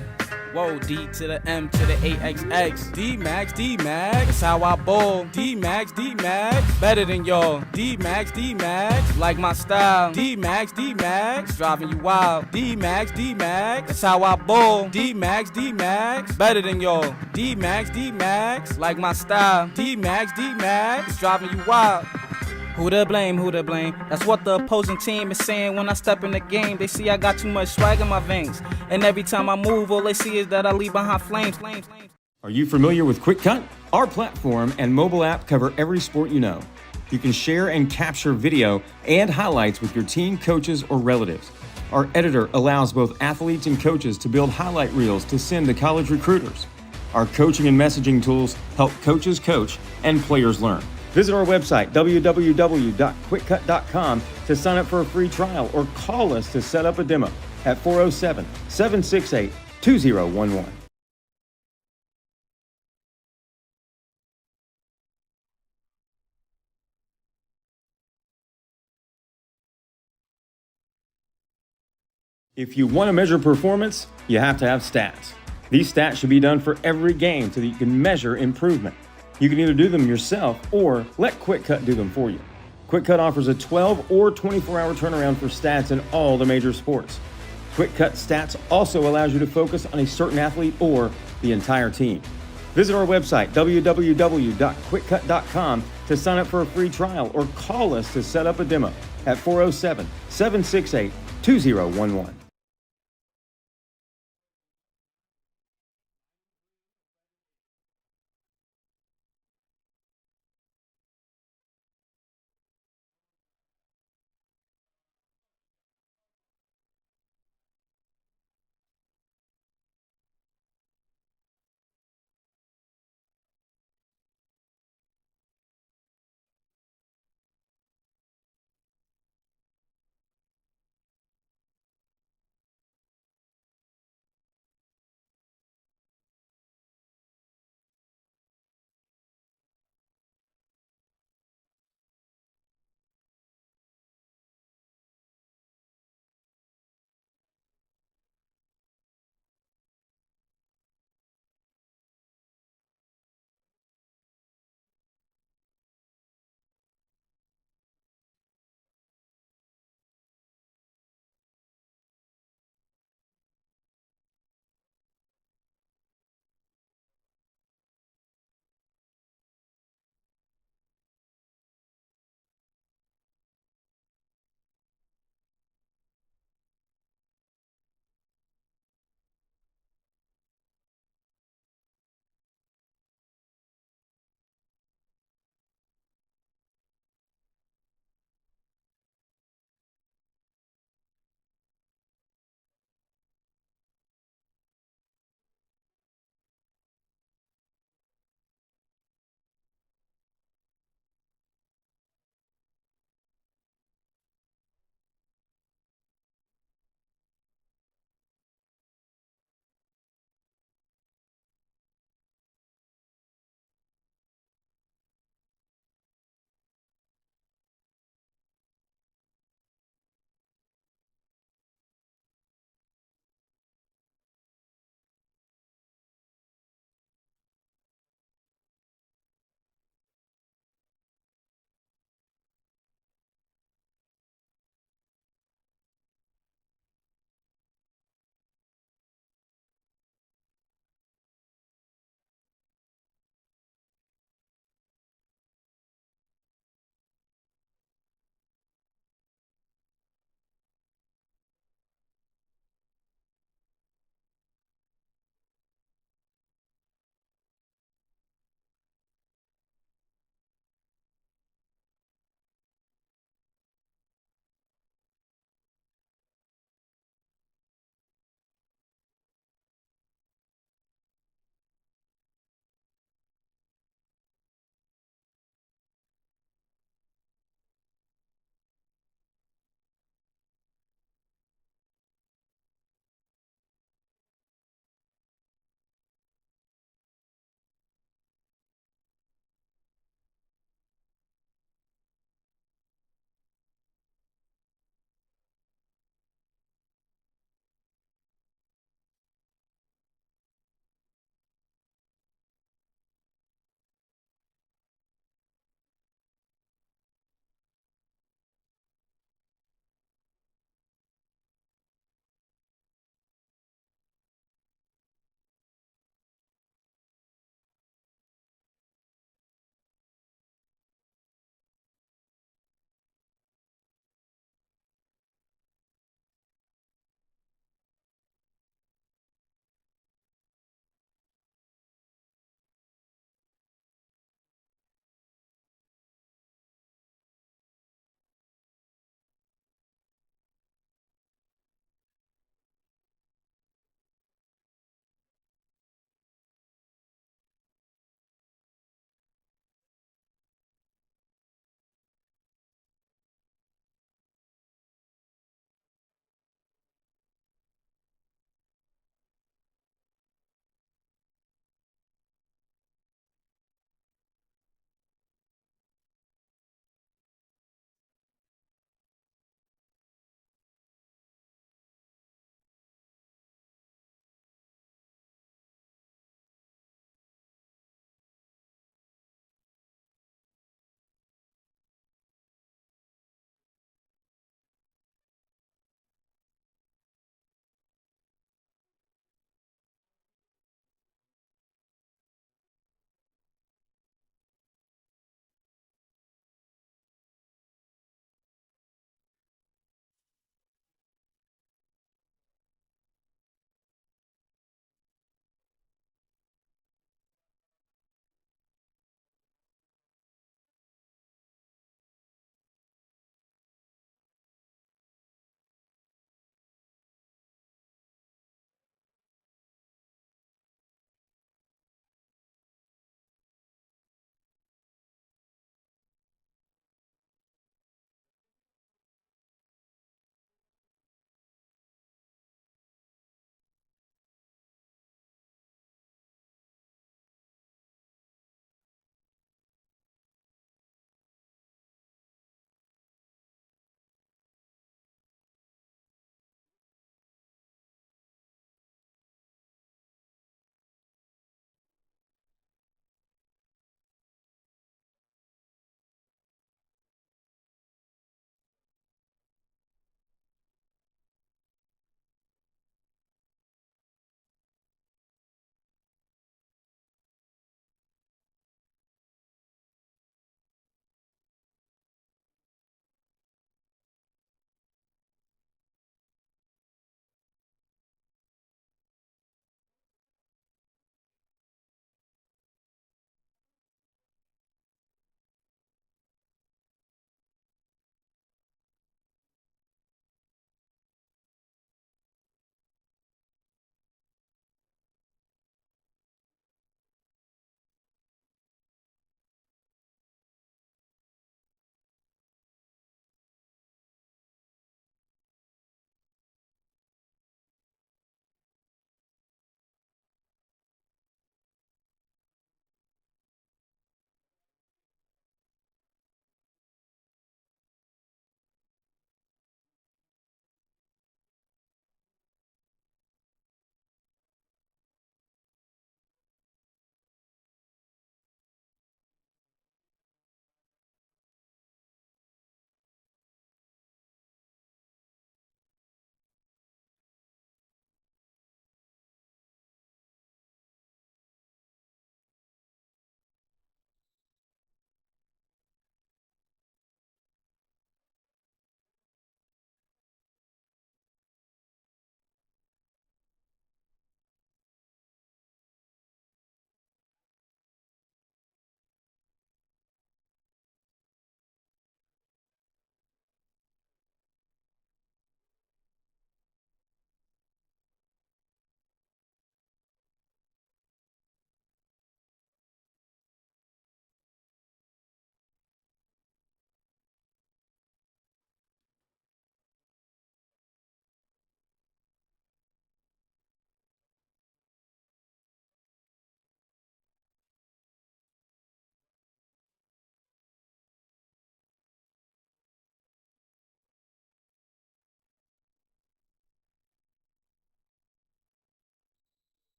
Whoa, D to the M to the AXX. D-Max, D-Max. That's how I bowl. D-Max, D-Max. Better than y'all. D-Max, D-Max. Like my style. D-Max, D-Max. Driving you wild. D-Max, D-Max. That's how I bowl. D-Max, D-Max. Better than y'all. D-Max, D-Max. Like my style. D-Max, D-Max. Driving you wild. Who to blame, who to blame? That's what the opposing team is saying when I step in the game. They see I got too much swag in my veins. And every time I move, all they see is that I leave behind flames. Are you familiar with QwikCut? Our platform and mobile app cover every sport you know. You can share and capture video and highlights with your team, coaches, or relatives. Our editor allows both athletes and coaches to build highlight reels to send to college recruiters. Our coaching and messaging tools help coaches coach and players learn. Visit our website, www.QwikCut.com, to sign up for a free trial or call us to set up a demo at 407-768-2011. If you want to measure performance, you have to have stats. These stats should be done for every game so that you can measure improvement. You can either do them yourself or let QwikCut do them for you. QwikCut offers a 12 or 24-hour turnaround for stats in all the major sports. QwikCut Stats also allows you to focus on a certain athlete or the entire team. Visit our website, www.QwikCut.com, to sign up for a free trial or call us to set up a demo at 407-768-2011.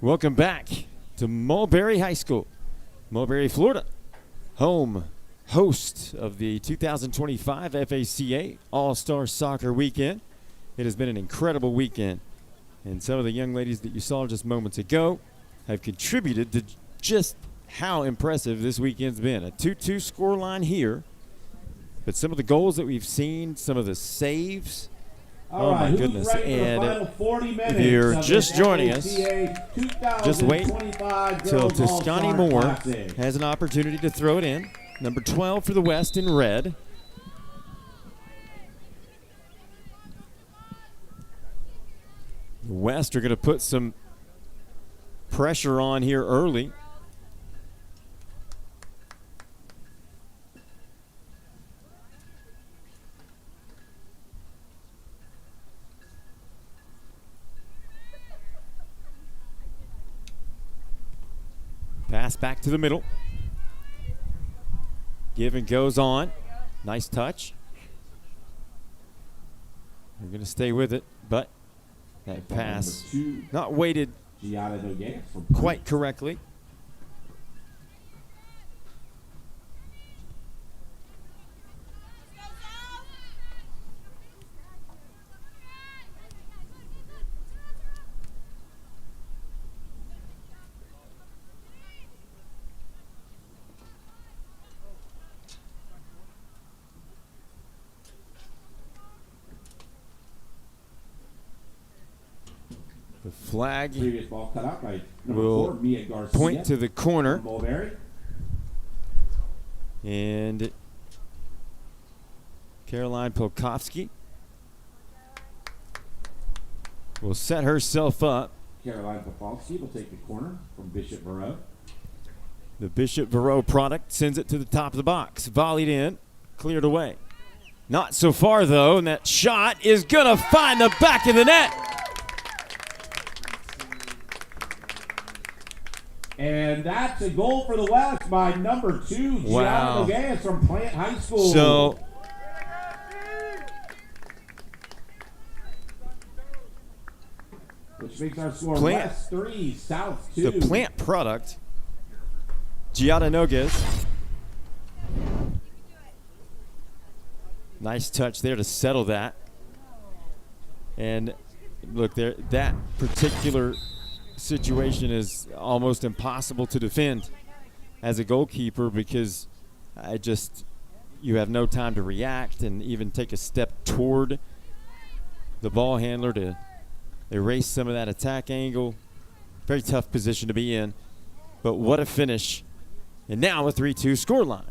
Welcome back to Mulberry High School, Mulberry, Florida, home host of the 2025 FACA All-Star Soccer Weekend. It has been an incredible weekend, and some of the young ladies that you saw just moments ago have contributed to just how impressive this weekend's been. A 2-2 scoreline here, but some of the goals that we've seen, some of the saves, oh my goodness. And if you're just joining us, just wait till Toscani Moore has an opportunity to throw it in. Number 12 for the West in red. The West are going to put some pressure on here early. Pass back to the middle. Give and goes on. Nice touch. We're going to stay with it, but that pass not weighted quite correctly. The flag will point to the corner. And Caroline Polkowski will set herself up. Caroline Polkowski will take the corner from Bishop Verreau. The Bishop Verreau product sends it to the top of the box. Volleyed in, cleared away. Not so far, though, and that shot is going to find the back of the net. And that's a goal for the West by number 2, Wow. Gianna Noguez from Plant High School. So, which makes our score Plant, West 3, South 2. the Plant product, Gianna Noguez. Nice touch there to settle that. And look there, that particular situation is almost impossible to defend as a goalkeeper because you have no time to react and even take a step toward the ball handler to erase some of that attack angle. Very tough position to be in, but what a finish. And now a 3-2 scoreline.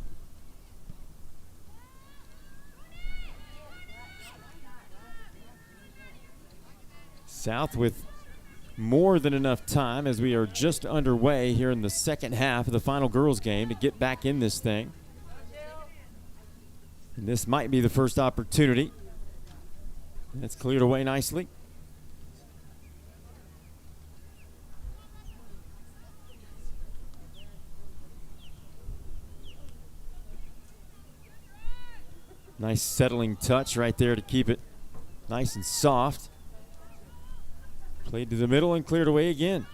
South with more than enough time as we are just underway here in the second half of the final girls game to get back in this thing. And this might be the first opportunity. That's cleared away nicely. Nice settling touch right there to keep it nice and soft. Played to the middle and cleared away again.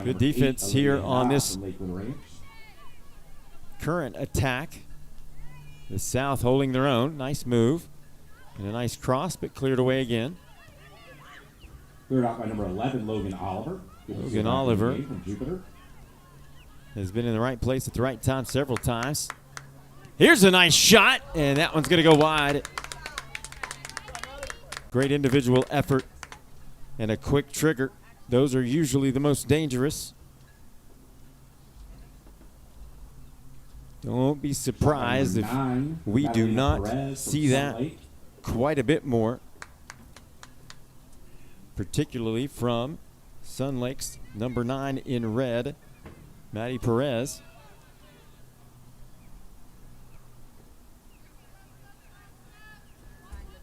Good defense here on this current attack. The South holding their own. Nice move. And a nice cross, but cleared away again. Cleared out by number 11, Logan Oliver. Logan Oliver from Jupiter has been in the right place at the right time several times. Here's a nice shot, and that one's going to go wide. Great individual effort and a quick trigger. Those are usually the most dangerous. Don't be surprised if we do not see that quite a bit more, particularly from Sun Lake's number 9 in red, Maddie Perez.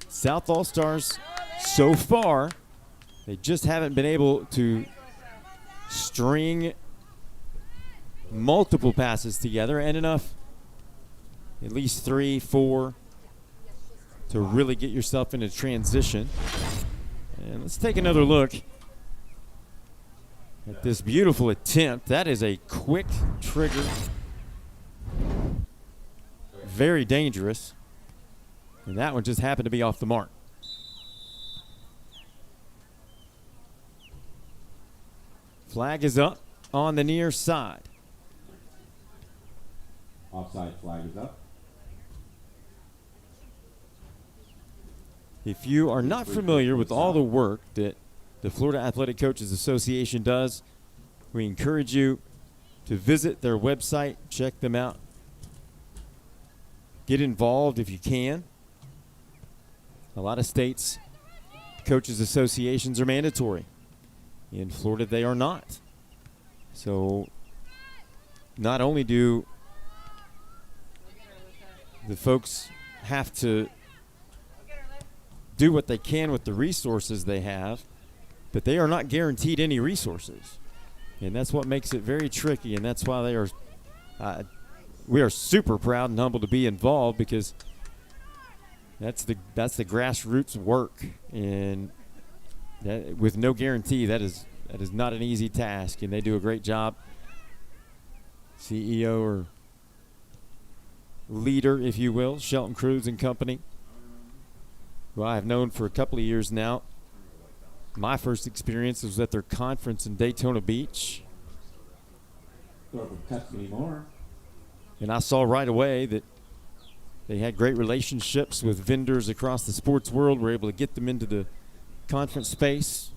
South All-Stars so far, they just haven't been able to string multiple passes together and enough, at least 3, 4, to really get yourself into transition. And let's take another look at this beautiful attempt. That is a quick trigger. Very dangerous. And that one just happened to be off the mark. Flag is up on the near side. Offside flag is up. If you are not familiar with all the work that the Florida Athletic Coaches Association does, we encourage you to visit their website, check them out. Get involved if you can. A lot of states, coaches associations are mandatory. In Florida, they are not. So not only do the folks have to do what they can with the resources they have, but they are not guaranteed any resources. And that's what makes it very tricky, and that's why they are we are super proud and humbled to be involved, because that's the grassroots work, and that, with no guarantee, that is not an easy task, and they do a great job. CEO or leader, if you will, Shelton Cruz and company, who I have known for a couple of years now. My first experience was at their conference in Daytona Beach. And I saw right away that they had great relationships with vendors across the sports world. We're able to get them into the conference space.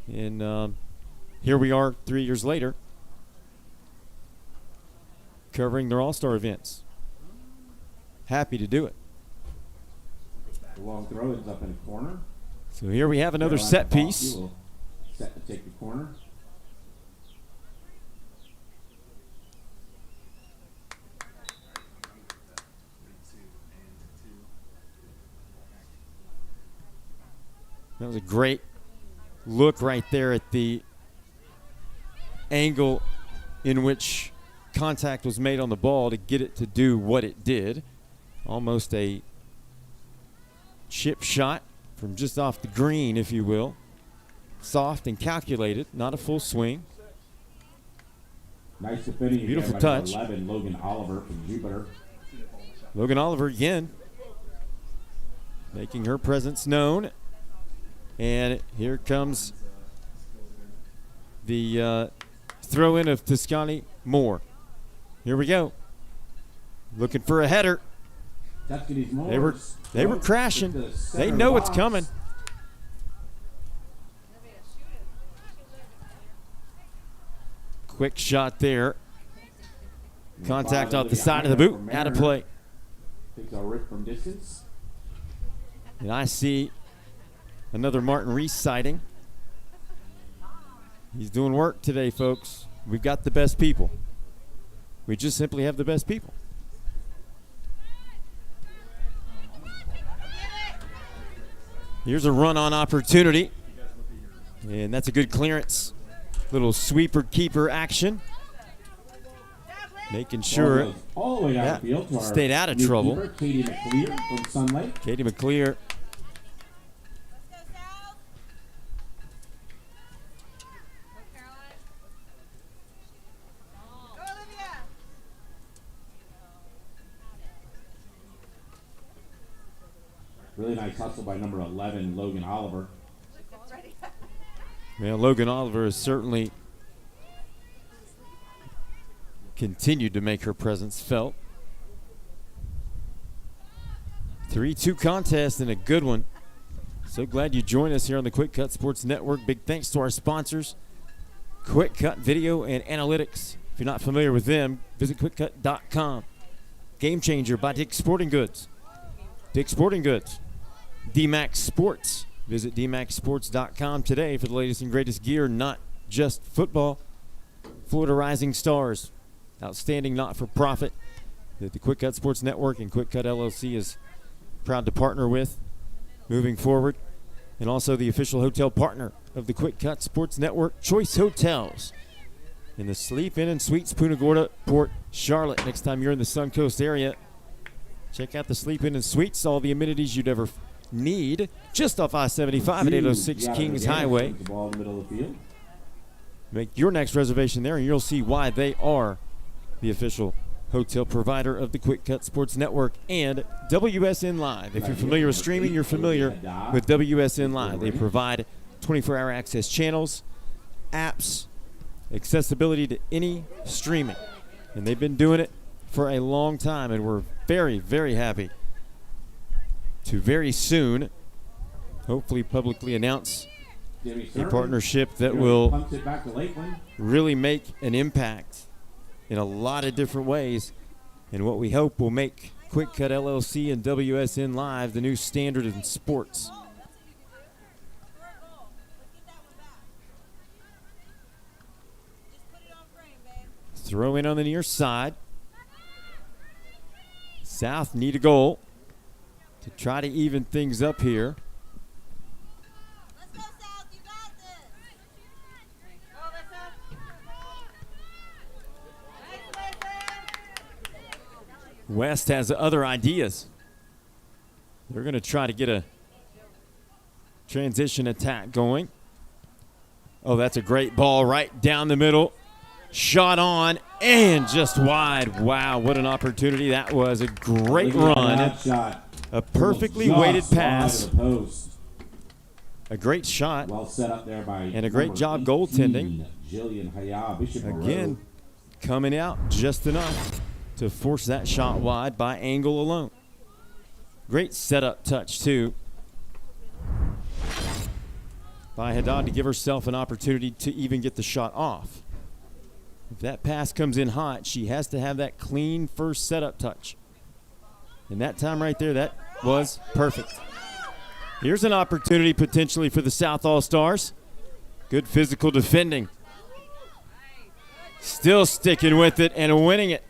And here we are 3 years later, covering their all-star events. Happy to do it. The long throw ends up in a corner. So here we have another set piece. Set to take the corner. That was a great look right there at the angle in which contact was made on the ball to get it to do what it did. Almost a chip shot from just off the green, if you will. Soft and calculated, not a full swing. Nice to finish. Beautiful touch. 11, Logan Oliver from Jupiter. Logan Oliver again, making her presence known. And here comes the throw in of Toscani Moore. Here we go. Looking for a header. They were crashing. They know it's coming. Quick shot there. Contact off the side of the boot. Out of play. Takes a rip from distance. And I see another Martin Reese sighting. He's doing work today, folks. We've got the best people. We just simply have the best people. Here's a run-on opportunity. And that's a good clearance. Little sweeper-keeper action. Making sure all the way down the field to stayed out of trouble. Keeper, Katie McClear from Sun Lake. Katie McClear. Really nice hustle by number 11, Logan Oliver. Well, Logan Oliver has certainly continued to make her presence felt. 3-2 contest and a good one. So glad you joined us here on the QwikCut Sports Network. Big thanks to our sponsors, QwikCut Video and Analytics. If you're not familiar with them, visit QwikCut.com. Game Changer by Dick's Sporting Goods. Dick's Sporting Goods. DMAX Sports. Visit DMAXSports.com today for the latest and greatest gear, not just football. Florida Rising Stars. Outstanding not-for-profit that the QwikCut Sports Network and QwikCut LLC is proud to partner with moving forward. And also the official hotel partner of the QwikCut Sports Network, Choice Hotels. In the Sleep Inn and Suites, Punta Gorda, Port Charlotte. Next time you're in the Suncoast area, check out the Sleep Inn and Suites. All the amenities you'd ever need. Just off I-75 at 806 Kings Highway. The ball in the middle of the field. Make your next reservation there, and you'll see why they are the official hotel provider of the QwikCut Sports Network and WSN Live. If you're familiar with streaming, you're familiar with WSN Live. They provide 24-hour access channels, apps, accessibility to any streaming. And they've been doing it for a long time, and we're very, very happy to very soon hopefully publicly announce a partnership that will really make an impact in a lot of different ways, and what we hope will make QwikCut LLC and WSN Live the new standard in sports. Throw in on the near side. South need a goal to try to even things up here. Let's go, South. You got this. West has other ideas. They're going to try to get a transition attack going. Oh, that's a great ball right down the middle. Shot on and just wide. Wow, what an opportunity. That was a great run. A perfectly weighted pass. A great shot. Well set up there by and a great job goaltending. Again, Again, coming out just enough to force that shot wide by angle alone. Great setup touch, too, by Haddad to give herself an opportunity to even get the shot off. If that pass comes in hot, she has to have that clean first setup touch. And that time right there, that was perfect. Here's an opportunity potentially for the South All-Stars. Good physical defending. Still sticking with it and winning it.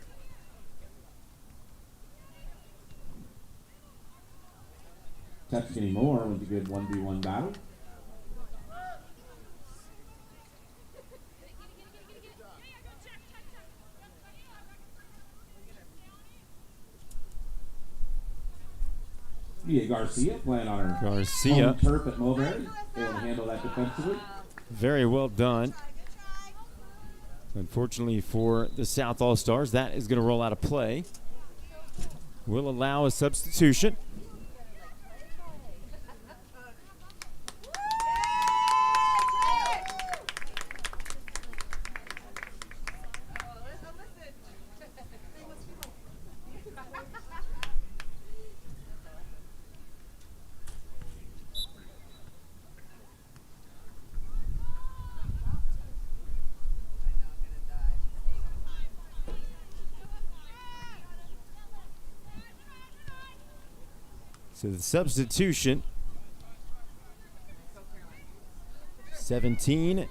touch anymore. It was a good 1v1 battle. Garcia playing on her home turf at Mulberry. Able to handle that defensively. Very well done. Unfortunately for the South All-Stars, that is going to roll out of play. Will allow a substitution. So the substitution, 17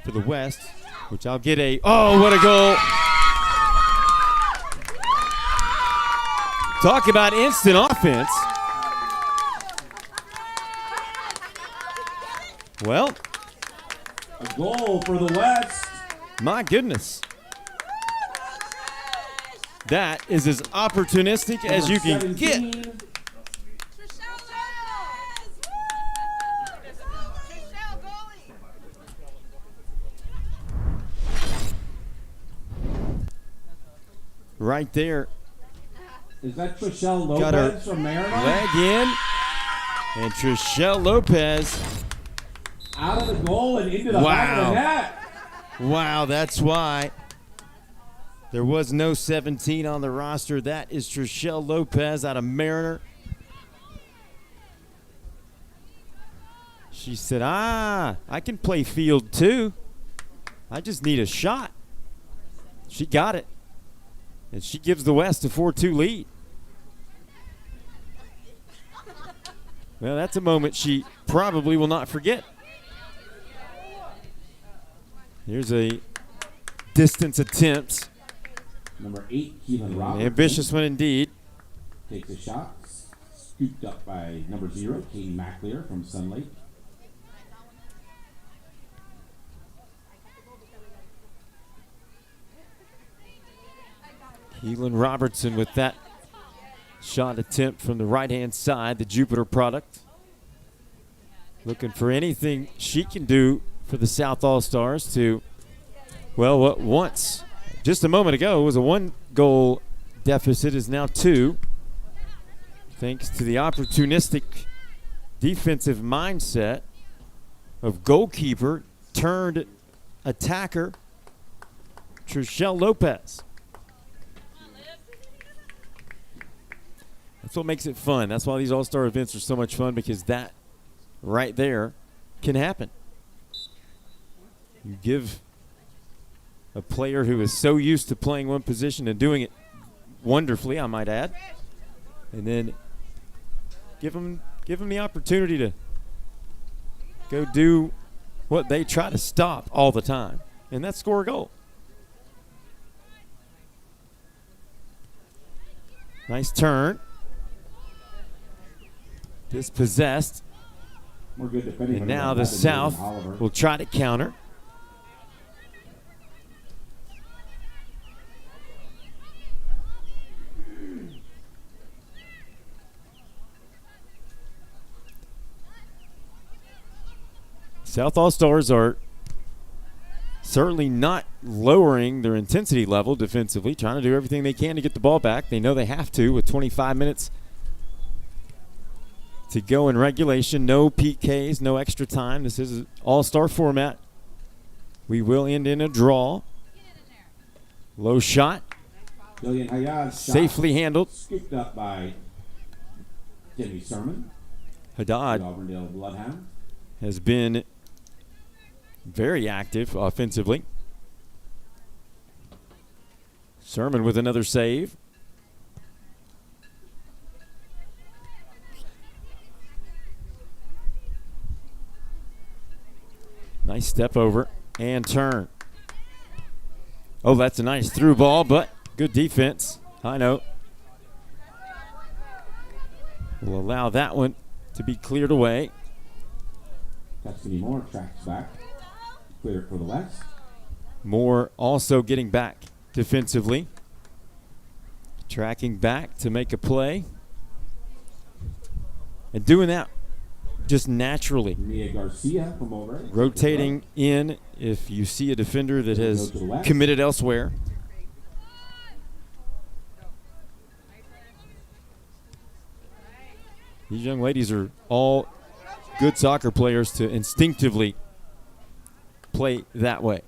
for the West, which I'll get a, oh, what a goal. Talk about instant offense. Well, a goal for the West. My goodness. That is as opportunistic as you can get. Right there. Is that Trishelle Lopez from Maryland? Leg in. And Trishelle Lopez. Out of the goal and into the back of the net. Wow, that's why there was no 17 on the roster. That is Trishelle Lopez out of Mariner. She said, I can play field too. I just need a shot. She got it. And she gives the West a 4-2 lead. Well, that's a moment she probably will not forget. Here's a distance attempt. Number 8, Keelan Robertson. Ambitious one indeed. Takes a shot. Scooped up by number 0, Katie McLear from Sun Lake. Keelan Robertson with that shot attempt from the right-hand side, the Jupiter product. Looking for anything she can do for the South All-Stars to Well, what once, just a moment ago, was a 1-goal deficit is now 2. Thanks to the opportunistic defensive mindset of goalkeeper turned attacker Trishelle Lopez. That's what makes it fun. That's why these all-star events are so much fun, because that right there can happen. You give a player who is so used to playing one position and doing it wonderfully, I might add, and then give them the opportunity to go do what they try to stop all the time, and that's score a goal. Nice turn. Dispossessed. We're good defending. And now the South will try to counter. South All-Stars are certainly not lowering their intensity level defensively, trying to do everything they can to get the ball back. They know they have to with 25 minutes to go in regulation. No PKs, no extra time. This is an all-star format. We will end in a draw. Low shot. Safely handled. Scooped up by Jimmy Sermon. Haddad Auburndale Bloodhound has been very active offensively. Sermon with another save. Nice step over and turn. Oh, that's a nice through ball, but good defense. High note. We'll allow that one to be cleared away. Tuscany Moore tracks back. Clear it for the West. Moore also getting back defensively. Tracking back to make a play. And doing that just naturally. Mia Garcia from over. Rotating in if you see a defender that has committed elsewhere. These young ladies are all good soccer players to instinctively play that way.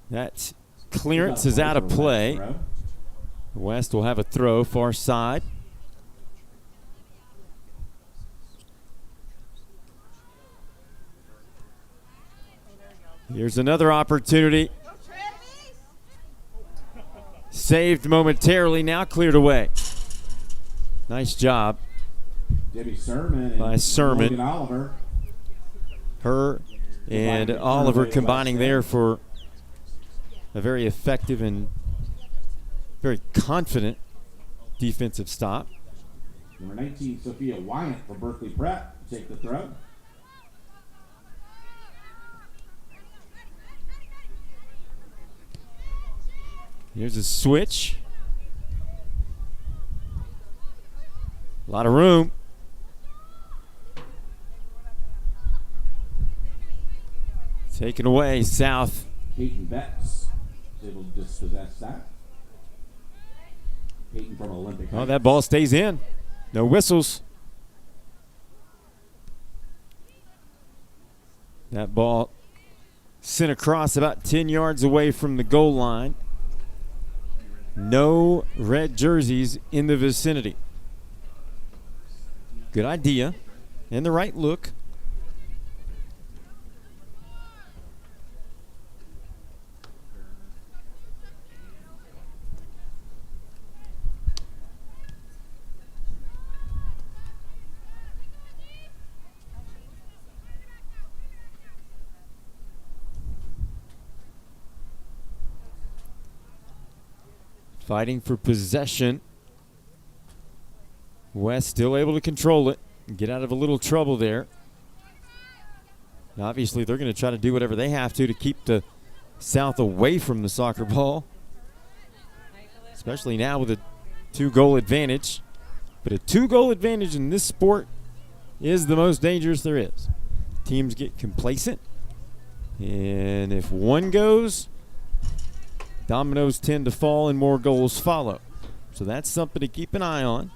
That clearance is out of play. West will have a throw far side. Here's another opportunity. Saved momentarily, now cleared away. Nice job Debbie Sermon by Sermon. Morgan Oliver. Her and Oliver combining there for a very effective and very confident defensive stop. Number 19, Sophia Wyant for Berkeley Prep. Take the throw. Here's a switch. A lot of room. Taken away, South. Peyton Betts is able to dispossess that. Peyton from Olympic. Oh, that ball stays in. No whistles. That ball sent across about 10 yards away from the goal line. No red jerseys in the vicinity. Good idea and the right look. Fighting for possession. West still able to control it and get out of a little trouble there. Now obviously, they're going to try to do whatever they have to keep the South away from the soccer ball. Especially now with a 2-goal advantage. But a 2-goal advantage in this sport is the most dangerous there is. Teams get complacent, and if one goes, dominoes tend to fall and more goals follow. So that's something to keep an eye on,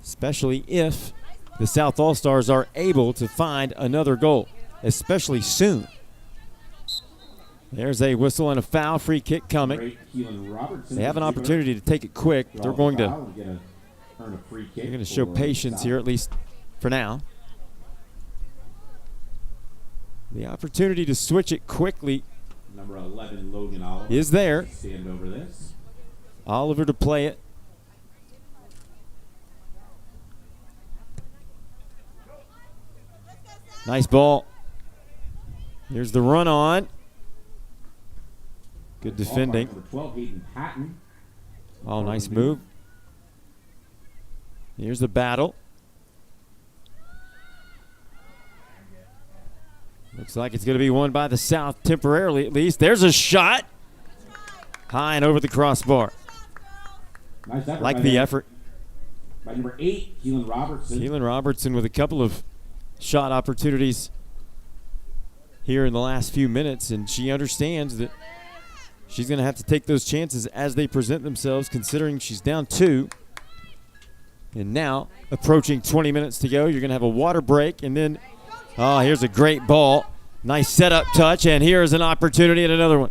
especially if the South All-Stars are able to find another goal, especially soon. There's a whistle and a foul, free kick coming. They have an opportunity to take it quick. They're going to show patience here, at least for now. The opportunity to switch it quickly Number 11, Logan Oliver, is there. stand over this. Oliver to play it. Nice ball. Here's the run on. Good defending. Number 12, Hayden Patton. Oh, nice move. Here's the battle. Looks like it's going to be won by the South temporarily, at least. There's a shot. High and over the crossbar. Nice effort Like by the that. effort. By number 8, Keelan Robertson. Keelan Robertson with a couple of shot opportunities here in the last few minutes, and she understands that she's going to have to take those chances as they present themselves, considering she's down 2. And now, approaching 20 minutes to go, you're going to have a water break, and then, oh, here's a great ball. Nice setup touch, and here's an opportunity and another one.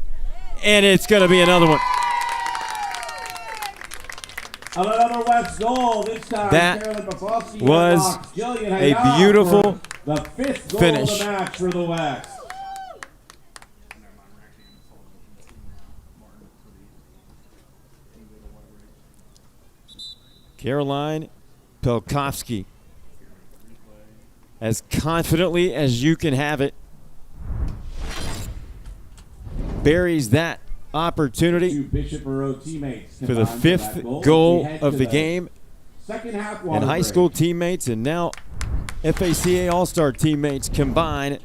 And it's going to be another one. Another West goal. This time, That Carolyn Bofsky was unlocks Jillian a Hayat beautiful for the 5th goal finish. of the match for the West. Caroline Pelkovsky, as confidently as you can have it, buries that opportunity Two Bishop Moreau teammates for the combined 5th that goal. goal We head of to the game, second half and water high break. school teammates and now FACA All-Star teammates combine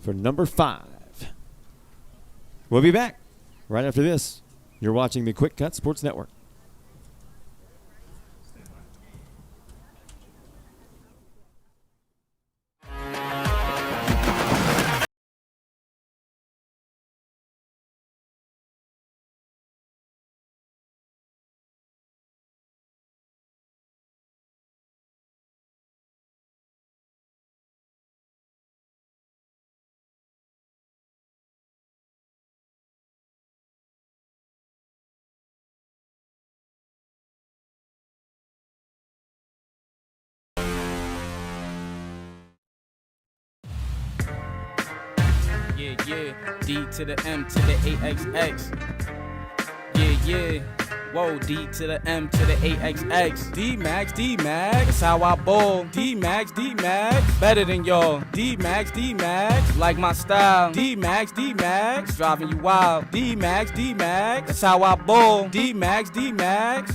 for number 5. We'll be back right after this. You're watching the Quick Cut Sports Network. Yeah, D to the M to the AXX. Yeah. Whoa, D to the M to the AXX. D-Max, that's how I ball. D-Max, better than y'all. D-Max, like my style. D-Max, driving you wild. D-Max, that's how I ball. D-Max,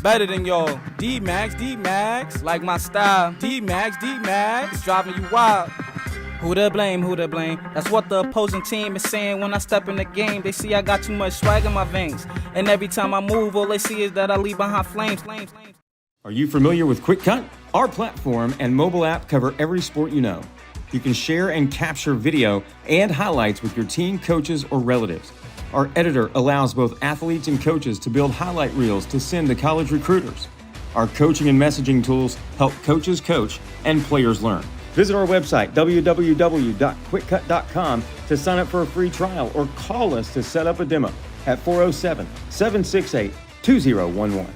better than y'all. D-Max, like my style. D-Max, driving you wild. Who to blame? That's what the opposing team is saying when I step in the game. They see I got too much swag in my veins. And every time I move, all they see is that I leave behind flames. Are you familiar with QwikCut? Our platform and mobile app cover every sport you know. You can share and capture video and highlights with your team, coaches, or relatives. Our editor allows both athletes and coaches to build highlight reels to send to college recruiters. Our coaching and messaging tools help coaches coach and players learn. Visit our website, www.QwikCut.com, to sign up for a free trial or call us to set up a demo at 407-768-2011.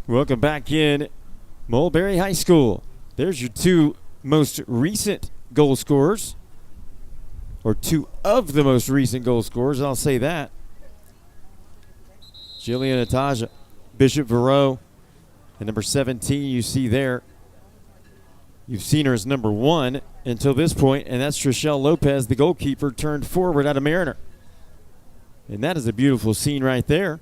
Welcome back in Mulberry High School. There's your 2 most recent goal scorers, or 2 of the most recent goal scorers, I'll say that. Jillian Ataja, Bishop Verreau, and number 17 you see there. You've seen her as number 1 until this point, and that's Trishelle Lopez, the goalkeeper, turned forward out of Mariner. And that is a beautiful scene right there.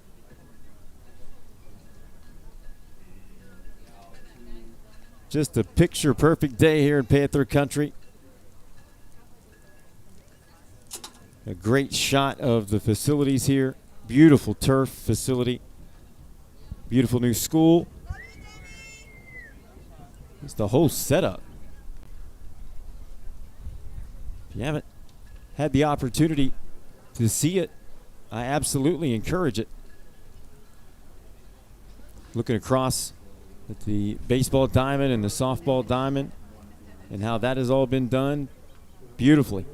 Just a picture-perfect day here in Panther Country. A great shot of the facilities here. Beautiful turf facility. Beautiful new school. It's the whole setup. If you haven't had the opportunity to see it, I absolutely encourage it. Looking across at the baseball diamond and the softball diamond and how that has all been done beautifully.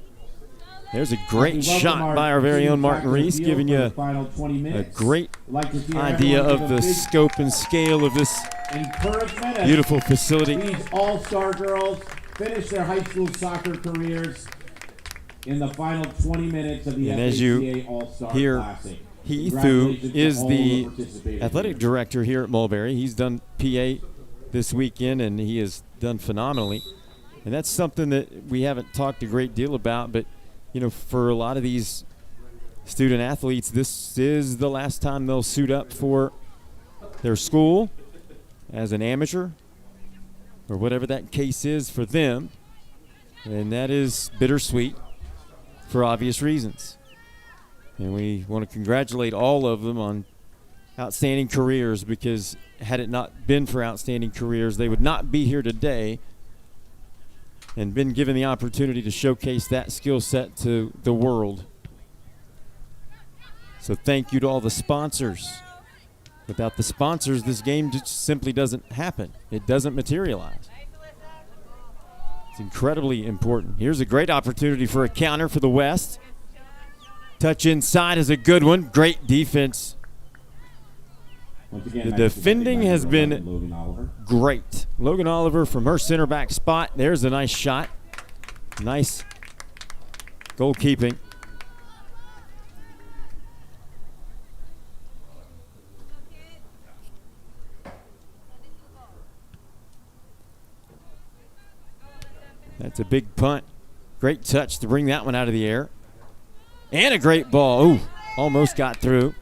There's a great shot by our very own Martin Reese, giving you a great idea of the scope and scale of this beautiful facility. These all-star girls finish their high school soccer careers in the final 20 minutes of the FACA All-Star Classic. Heath, who is the athletic director here at Mulberry, he's done PA this weekend, and he has done phenomenally. And that's something that we haven't talked a great deal about, but you know, for a lot of these student athletes, this is the last time they'll suit up for their school as an amateur or whatever that case is for them. And that is bittersweet for obvious reasons. And we want to congratulate all of them on outstanding careers, because had it not been for outstanding careers, they would not be here today and been given the opportunity to showcase that skill set to the world. So thank you to all the sponsors. Without the sponsors, this game just simply doesn't happen. It doesn't materialize. It's incredibly important. Here's a great opportunity for a counter for the West. Touch inside is a good one. Great defense. The defending has been great. Logan Oliver from her center back spot. There's a nice shot. Nice goalkeeping. That's a big punt. Great touch to bring that one out of the air. And a great ball. Ooh, almost got through.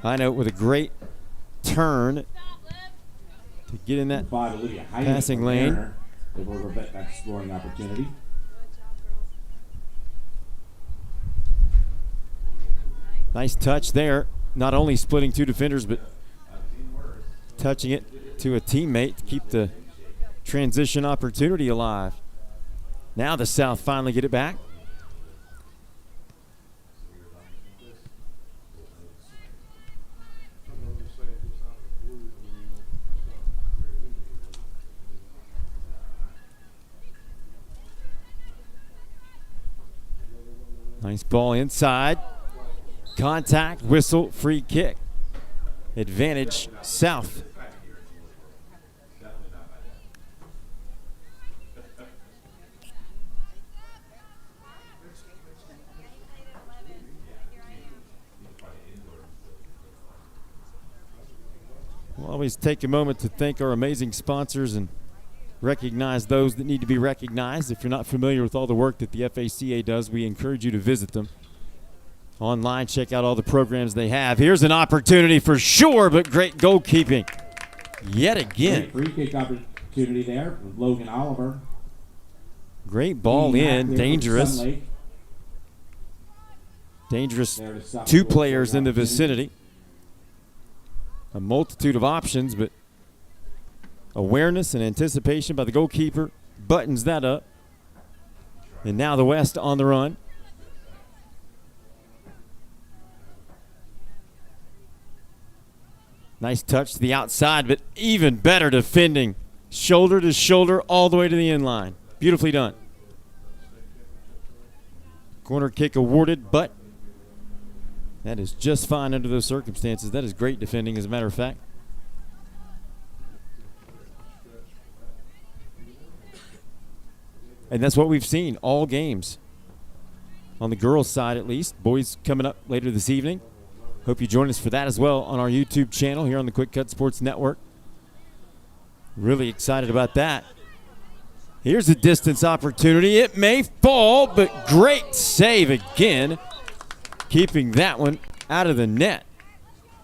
I know, with a great turn to get in that passing lane. Scoring opportunity. Nice touch there. Not only splitting two defenders, but touching it to a teammate to keep the transition opportunity alive. Now the South finally get it back. Nice ball inside. Contact, whistle, free kick. Advantage, South. We'll always take a moment to thank our amazing sponsors and recognize those that need to be recognized. If you're not familiar with all the work that the FACA does, we encourage you to visit them online. Check out all the programs they have. Here's an opportunity for sure, but great goalkeeping yet again. Great free kick opportunity there from Logan Oliver. Great ball in, dangerous. Dangerous two players in the vicinity. A multitude of options, but awareness and anticipation by the goalkeeper buttons that up. And now the West on the run. Nice touch to the outside, but even better defending. Shoulder to shoulder all the way to the end line. Beautifully done. Corner kick awarded, but that is just fine under those circumstances. That is great defending, as a matter of fact. And that's what we've seen all games. On the girls' side, at least. Boys coming up later this evening. Hope you join us for that as well on our YouTube channel here on the QwikCut Sports Network. Really excited about that. Here's a distance opportunity. It may fall, but great save again. Keeping that one out of the net.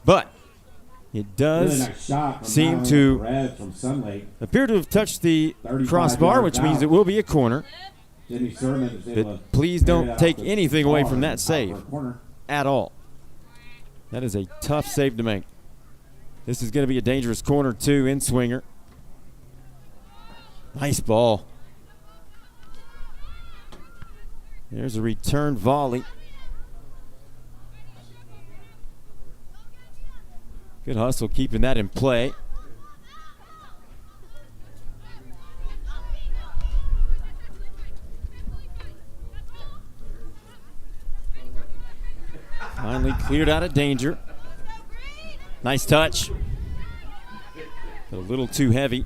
But it Really does nice shot from seem Natalie to Perez from Sunlake. appear to have touched the 35 crossbar, yards which means out. it will be a corner. Jimmy Sermon is able But to please carry don't that take off the anything away bar from that out save for a corner. at all. That is a tough save to make. This is going to be a dangerous corner, too, in swinger. Nice ball. There's a return volley. Good hustle keeping that in play. Finally cleared out of danger. Nice touch. But a little too heavy.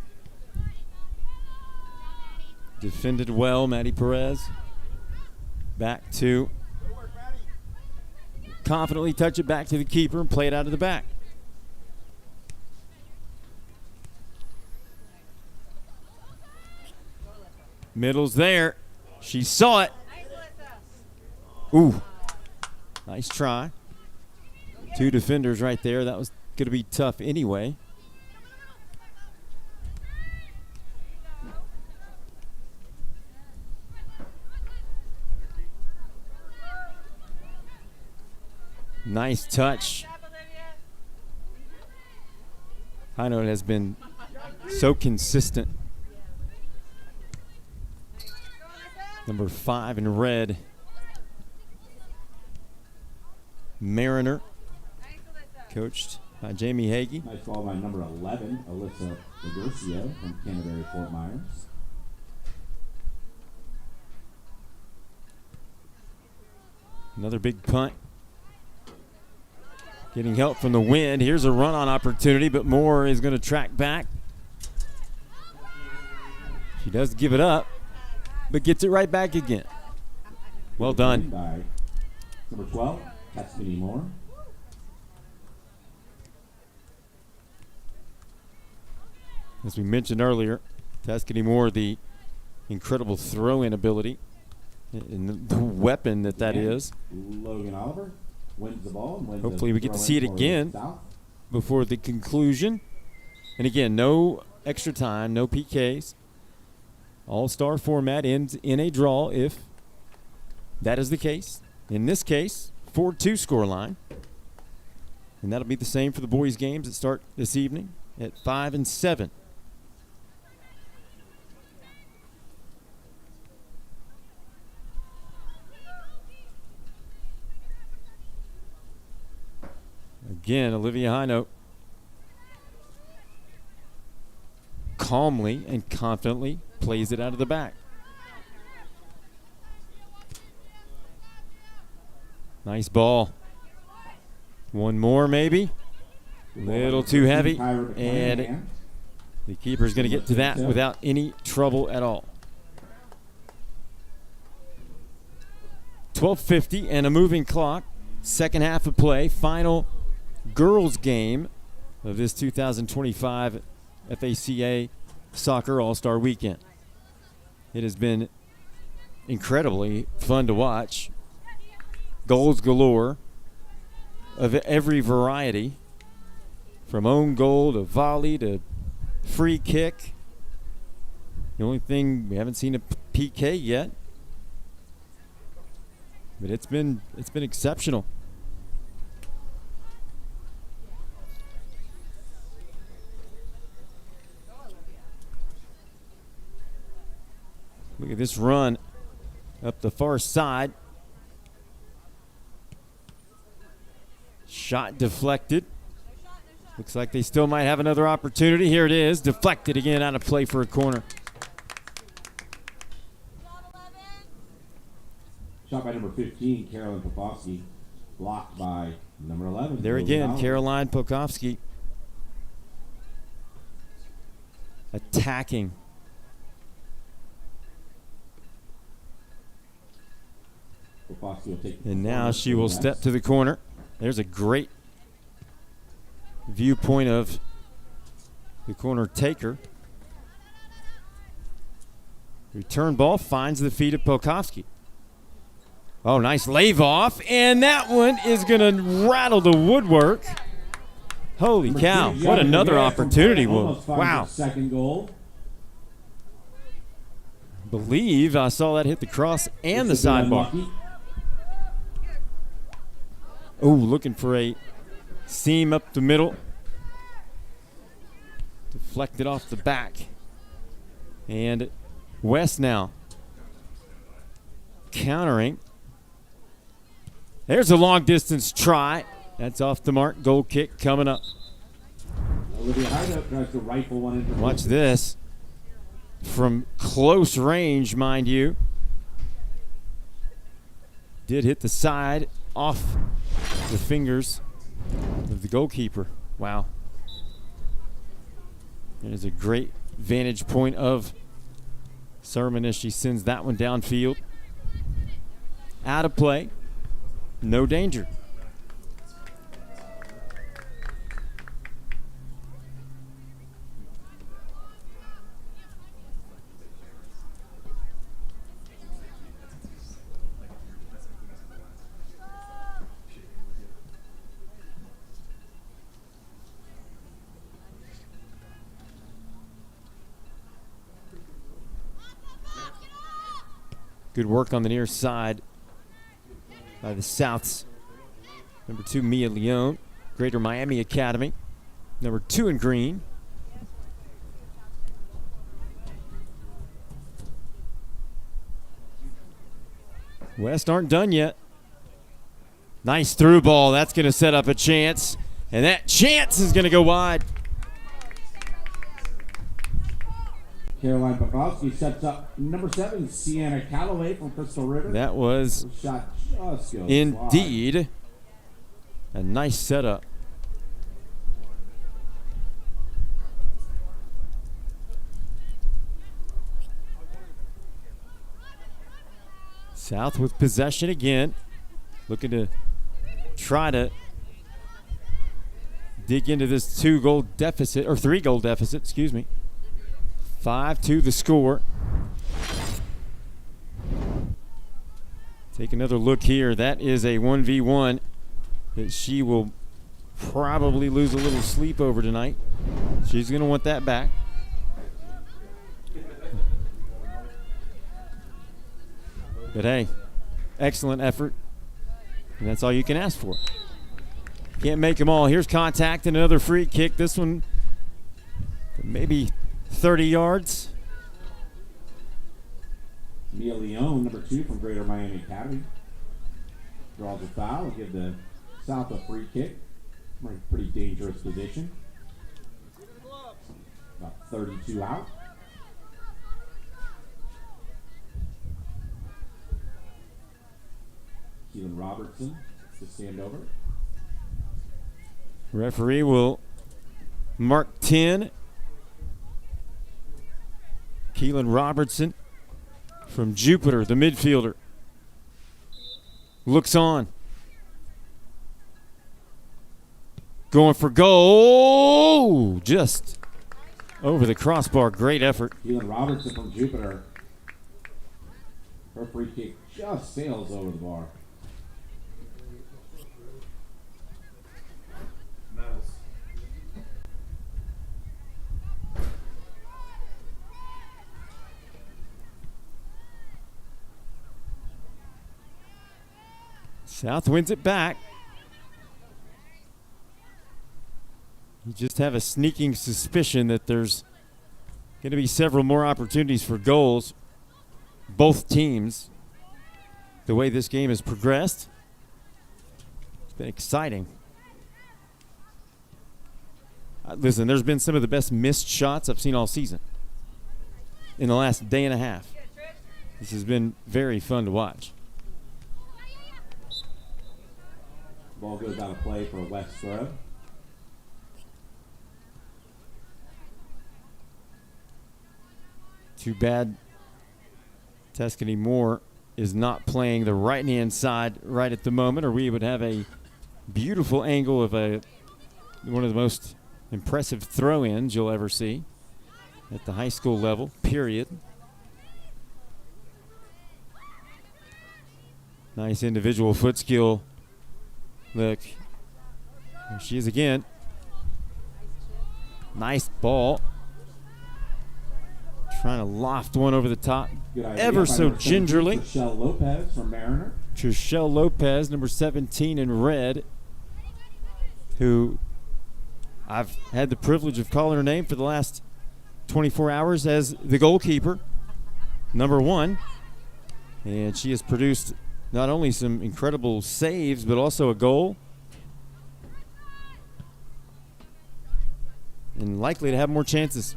Defended well, Maddie Perez. Back to. Confidently touch it back to the keeper and play it out of the back. Middle's there. She saw it. Ooh. Nice try. Two defenders right there. That was going to be tough anyway. Nice touch. I know it has been so consistent. Number 5 in red. Mariner, coached by Jamie Hagee. Nice ball by number 11, Alyssa Legurcio from Canterbury Fort Myers. Another big punt. Getting help from the wind. Here's a run-on opportunity, but Moore is going to track back. She does give it up, but gets it right back again. Well done. By number 12, Tuscany Moore. As we mentioned earlier, Tuscany Moore, the incredible throw-in ability and the weapon that is. Logan Oliver wins the ball. And wins Hopefully the we get to throw-in see it for again South. before the conclusion. And again, no extra time, no PKs. All-star format ends in a draw if that is the case. In this case, 4-2 scoreline. And that'll be the same for the boys' games that start this evening at 5 and 7. Again, Olivia Hinote calmly and confidently plays it out of the back. Nice ball. One more maybe. Little too heavy. And the keeper's going to get to that without any trouble at all. 12:50 and a moving clock. Second half of play. Final girls game of this 2025 FACA Soccer All-Star Weekend. It has been incredibly fun to watch. Goals galore of every variety, from own goal to volley to free kick. The only thing, we haven't seen a PK yet, but it's been exceptional. Look at this run up the far side. Shot deflected. Looks like they still might have another opportunity. Here it is. Deflected again, out of play for a corner. Shot by number 15, Carolyn Popovsky. Blocked by number 11. There again, Caroline Popovsky attacking. Popovsky will take the And now corner she to will the step left. to the corner. There's a great viewpoint of the corner taker. Return ball finds the feet of Popovsky. Oh, nice lave off, and that one is going to rattle the woodwork. Holy cow, what another opportunity. Wow. Second goal. Believe I saw that hit the cross and the sidebar. Oh, looking for a seam up the middle. Deflected off the back. And West now countering. There's a long distance try. That's off the mark. Goal kick coming up. Olivia Hyde tries to rifle one into. Watch this. From close range, mind you. Did hit the side off the fingers of the goalkeeper. Wow. It is a great vantage point of Sermon as she sends that one downfield. Out of play. No danger. Good work on the near side by the Souths. Number 2, Mia Leone, Greater Miami Academy. Number 2 in green. West aren't done yet. Nice through ball. That's going to set up a chance. And that chance is going to go wide. Caroline Bukowski sets up number 7, Sienna Calloway from Crystal River. That was shot just goes indeed wide. A nice setup. South with possession again. Looking to try to dig into this 2-goal deficit, or 3-goal deficit, excuse me. 5-2 the score. Take another look here. That is a 1v1 that she will probably lose a little sleep over tonight. She's going to want that back. But hey, excellent effort. And that's all you can ask for. Can't make them all. Here's contact and another free kick. This one maybe 30 yards. Mia Leone, number 2 from Greater Miami Academy. Draws a foul, give the South a free kick. We're in a pretty dangerous position. About 32 out. Keelan Robertson to stand over. Referee will mark 10. Keelan Robertson from Jupiter, the midfielder. Looks on. Going for goal. Just over the crossbar. Great effort. Keelan Robertson from Jupiter. Her free kick just sails over the bar. South wins it back. You just have a sneaking suspicion that there's going to be several more opportunities for goals. Both teams, the way this game has progressed, it's been exciting. Listen, there's been some of the best missed shots I've seen all season in the last day and a half. This has been very fun to watch. Ball goes out of play for a West throw. Too bad Tuscany Moore is not playing the right-hand side right at the moment, or we would have a beautiful angle of one of the most impressive throw-ins you'll ever see at the high school level, period. Nice individual foot skill. Look, there she is again. Nice ball. Trying to loft one over the top ever so gingerly. Trishelle Lopez from Mariner. Trishelle Lopez, number 17 in red, who I've had the privilege of calling her name for the last 24 hours as the goalkeeper, number 1. And she has produced not only some incredible saves, but also a goal. And likely to have more chances.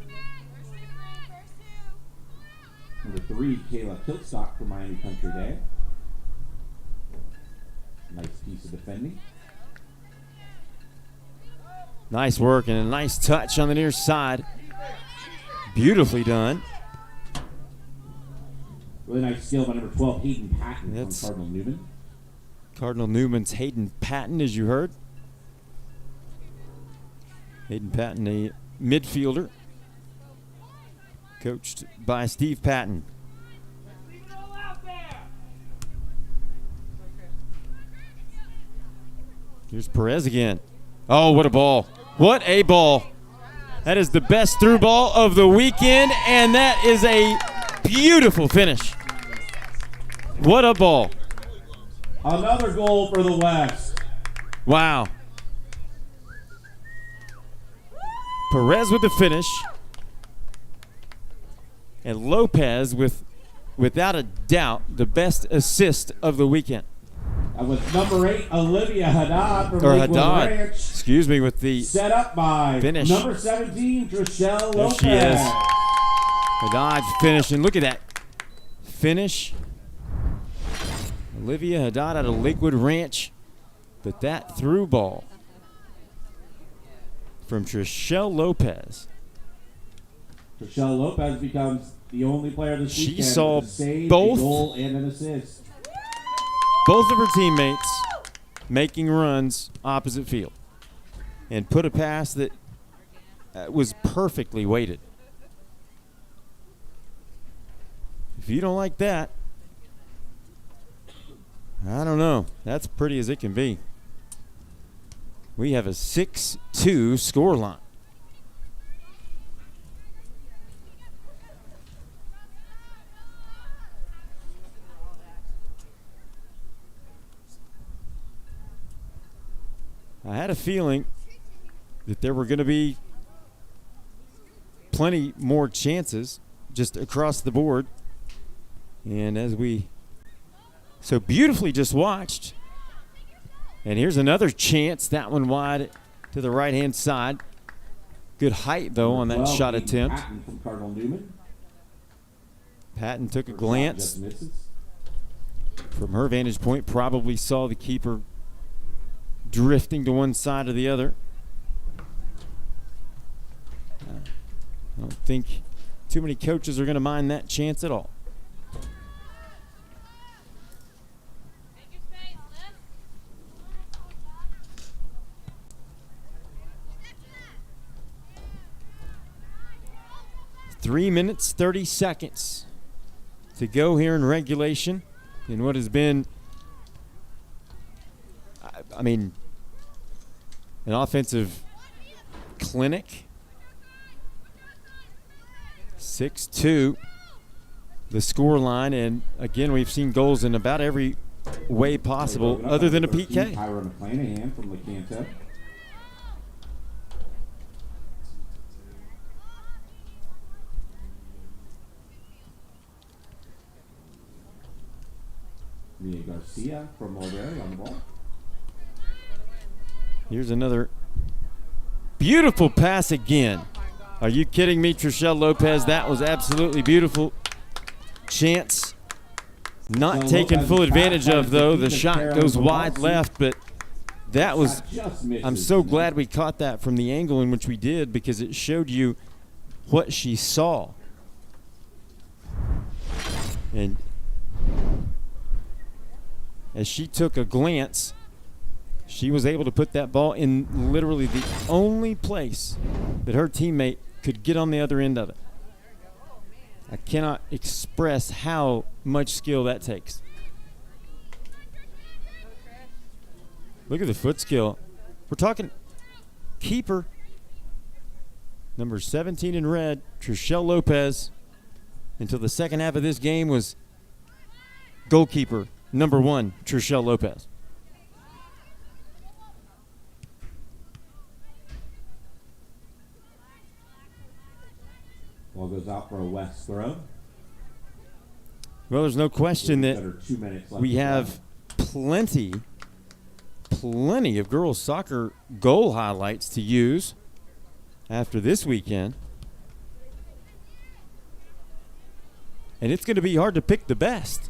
Number 3, Kayla Kiltstock from Miami Country Day. Nice piece of defending. Nice work and a nice touch on the near side. Beautifully done. Really nice skill by number 12, Hayden Patton That's from Cardinal Newman. Cardinal Newman's Hayden Patton, as you heard. Hayden Patton, a midfielder, coached by Steve Patton. Here's Perez again. Oh, what a ball. What a ball. That is the best through ball of the weekend, and that is a beautiful finish. What a ball. Another goal for the West. Wow. Perez with the finish. And Lopez with, without a doubt, the best assist of the weekend. That was number 8, Olivia Haddad from Or Lakewood Haddad, Ranch. excuse me, with the Set up by finish. number 17, Trishelle There Lopez. she is. Haddad finish, and look at that finish. Olivia Haddad out of Lakewood Ranch. But that through ball from Trishelle Lopez. Trishelle Lopez becomes the only player this She weekend saw to save both- a goal and an assist. Both of her teammates making runs opposite field and put a pass that was perfectly weighted. If you don't like that, I don't know. That's pretty as it can be. We have a 6-2 score line. I had a feeling that there were going to be plenty more chances just across the board. And as we so beautifully just watched, and here's another chance, that one wide to the right-hand side. Good height, though, on that Well, shot Hayden attempt. Patton from Cardinal Newman. Patton took a Her shot glance just misses. from her vantage point, probably saw the keeper drifting to one side or the other. I don't think too many coaches are going to mind that chance at all. Take your space, Liz. 3 minutes, 30 seconds to go here in regulation in what has been, I mean, an offensive clinic. 6-2 the score line, and again we've seen goals in about every way possible other than a PK. Tyra McClanahan from LeCanto. Mia Garcia from Mulberry on the ball. Here's another beautiful pass again. Are you kidding me, Trishelle Lopez? That was absolutely beautiful. Chance not taken full advantage of, though. The shot goes wide left, but that was, I'm so glad we caught that from the angle in which we did, because it showed you what she saw. And as she took a glance, she was able to put that ball in literally the only place that her teammate could get on the other end of it. I cannot express how much skill that takes. Look at the foot skill. We're talking keeper. Number 17 in red, Trishelle Lopez, until the second half of this game was goalkeeper number 1, Trishelle Lopez. Ball goes out for a West throw. Well, there's no question that Under 2 minutes left we to have plenty of girls soccer goal highlights to use after this weekend. And it's going to be hard to pick the best.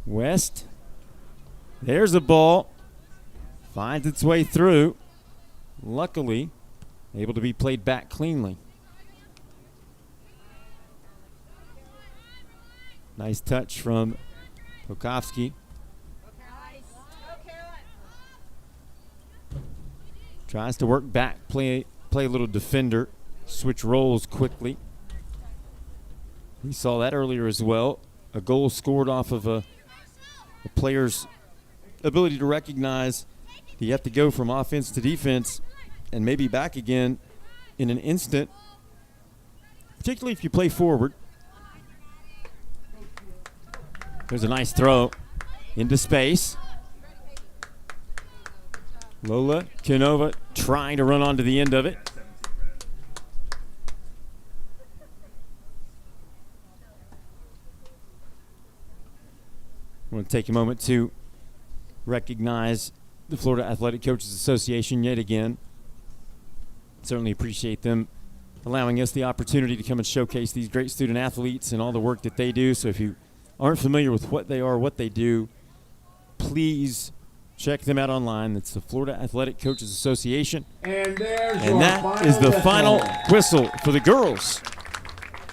West, there's a ball, finds its way through. Luckily, able to be played back cleanly. Nice touch from Pokovsky. Tries to work back, play a little defender, switch roles quickly. We saw that earlier as well. A goal scored off of a player's ability to recognize that you have to go from offense to defense and maybe back again in an instant, particularly if you play forward. There's a nice throw into space. Lola Canova trying to run onto the end of it. I want to take a moment to recognize the Florida Athletic Coaches Association yet again. Certainly appreciate them allowing us the opportunity to come and showcase these great student athletes and all the work that they do. So if you aren't familiar with what they are, what they do, please check them out online. It's the Florida Athletic Coaches Association. And that is the final whistle for the girls.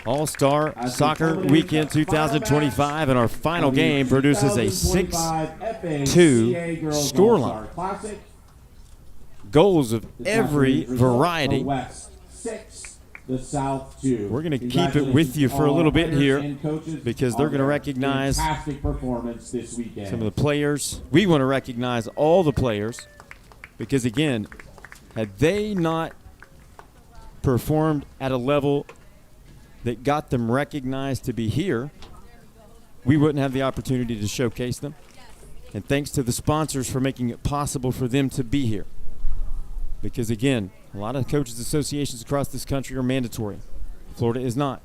All-Star Soccer Weekend 2025, and our final game produces a 6-2 scoreline. Goals of every variety. The South 2. We're going to keep it with you for a little bit here because they're going to recognize performance this weekend. some of the players. We want to recognize all the players because, again, had they not performed at a level that got them recognized to be here, we wouldn't have the opportunity to showcase them. And thanks to the sponsors for making it possible for them to be here. Because, again, a lot of coaches associations across this country are mandatory. Florida is not.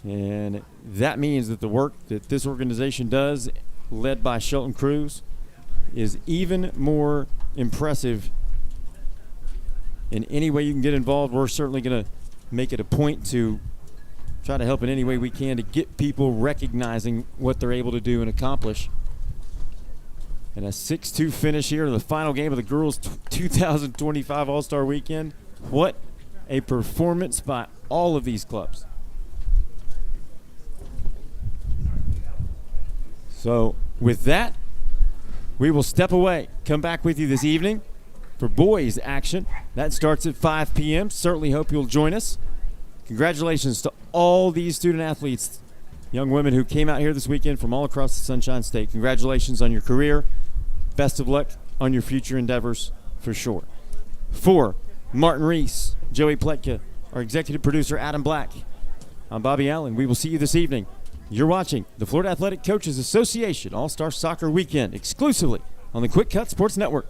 And that means that the work that this organization does, led by Shelton Cruz, is even more impressive. In any way you can get involved, we're certainly going to make it a point to try to help in any way we can to get people recognizing what they're able to do and accomplish. And a 6-2 finish here in the final game of the girls' 2025 All-Star Weekend. What a performance by all of these clubs. So with that, we will step away. Come back with you this evening for boys action. That starts at 5 p.m. Certainly hope you'll join us. Congratulations to all these student athletes, young women who came out here this weekend from all across the Sunshine State. Congratulations on your career. Best of luck on your future endeavors for sure. For Martin Reese, Joey Pletka, our executive producer Adam Black, I'm Bobby Allen. We will see you this evening. You're watching the Florida Athletic Coaches Association All-Star Soccer Weekend exclusively on the QwikCut Sports Network.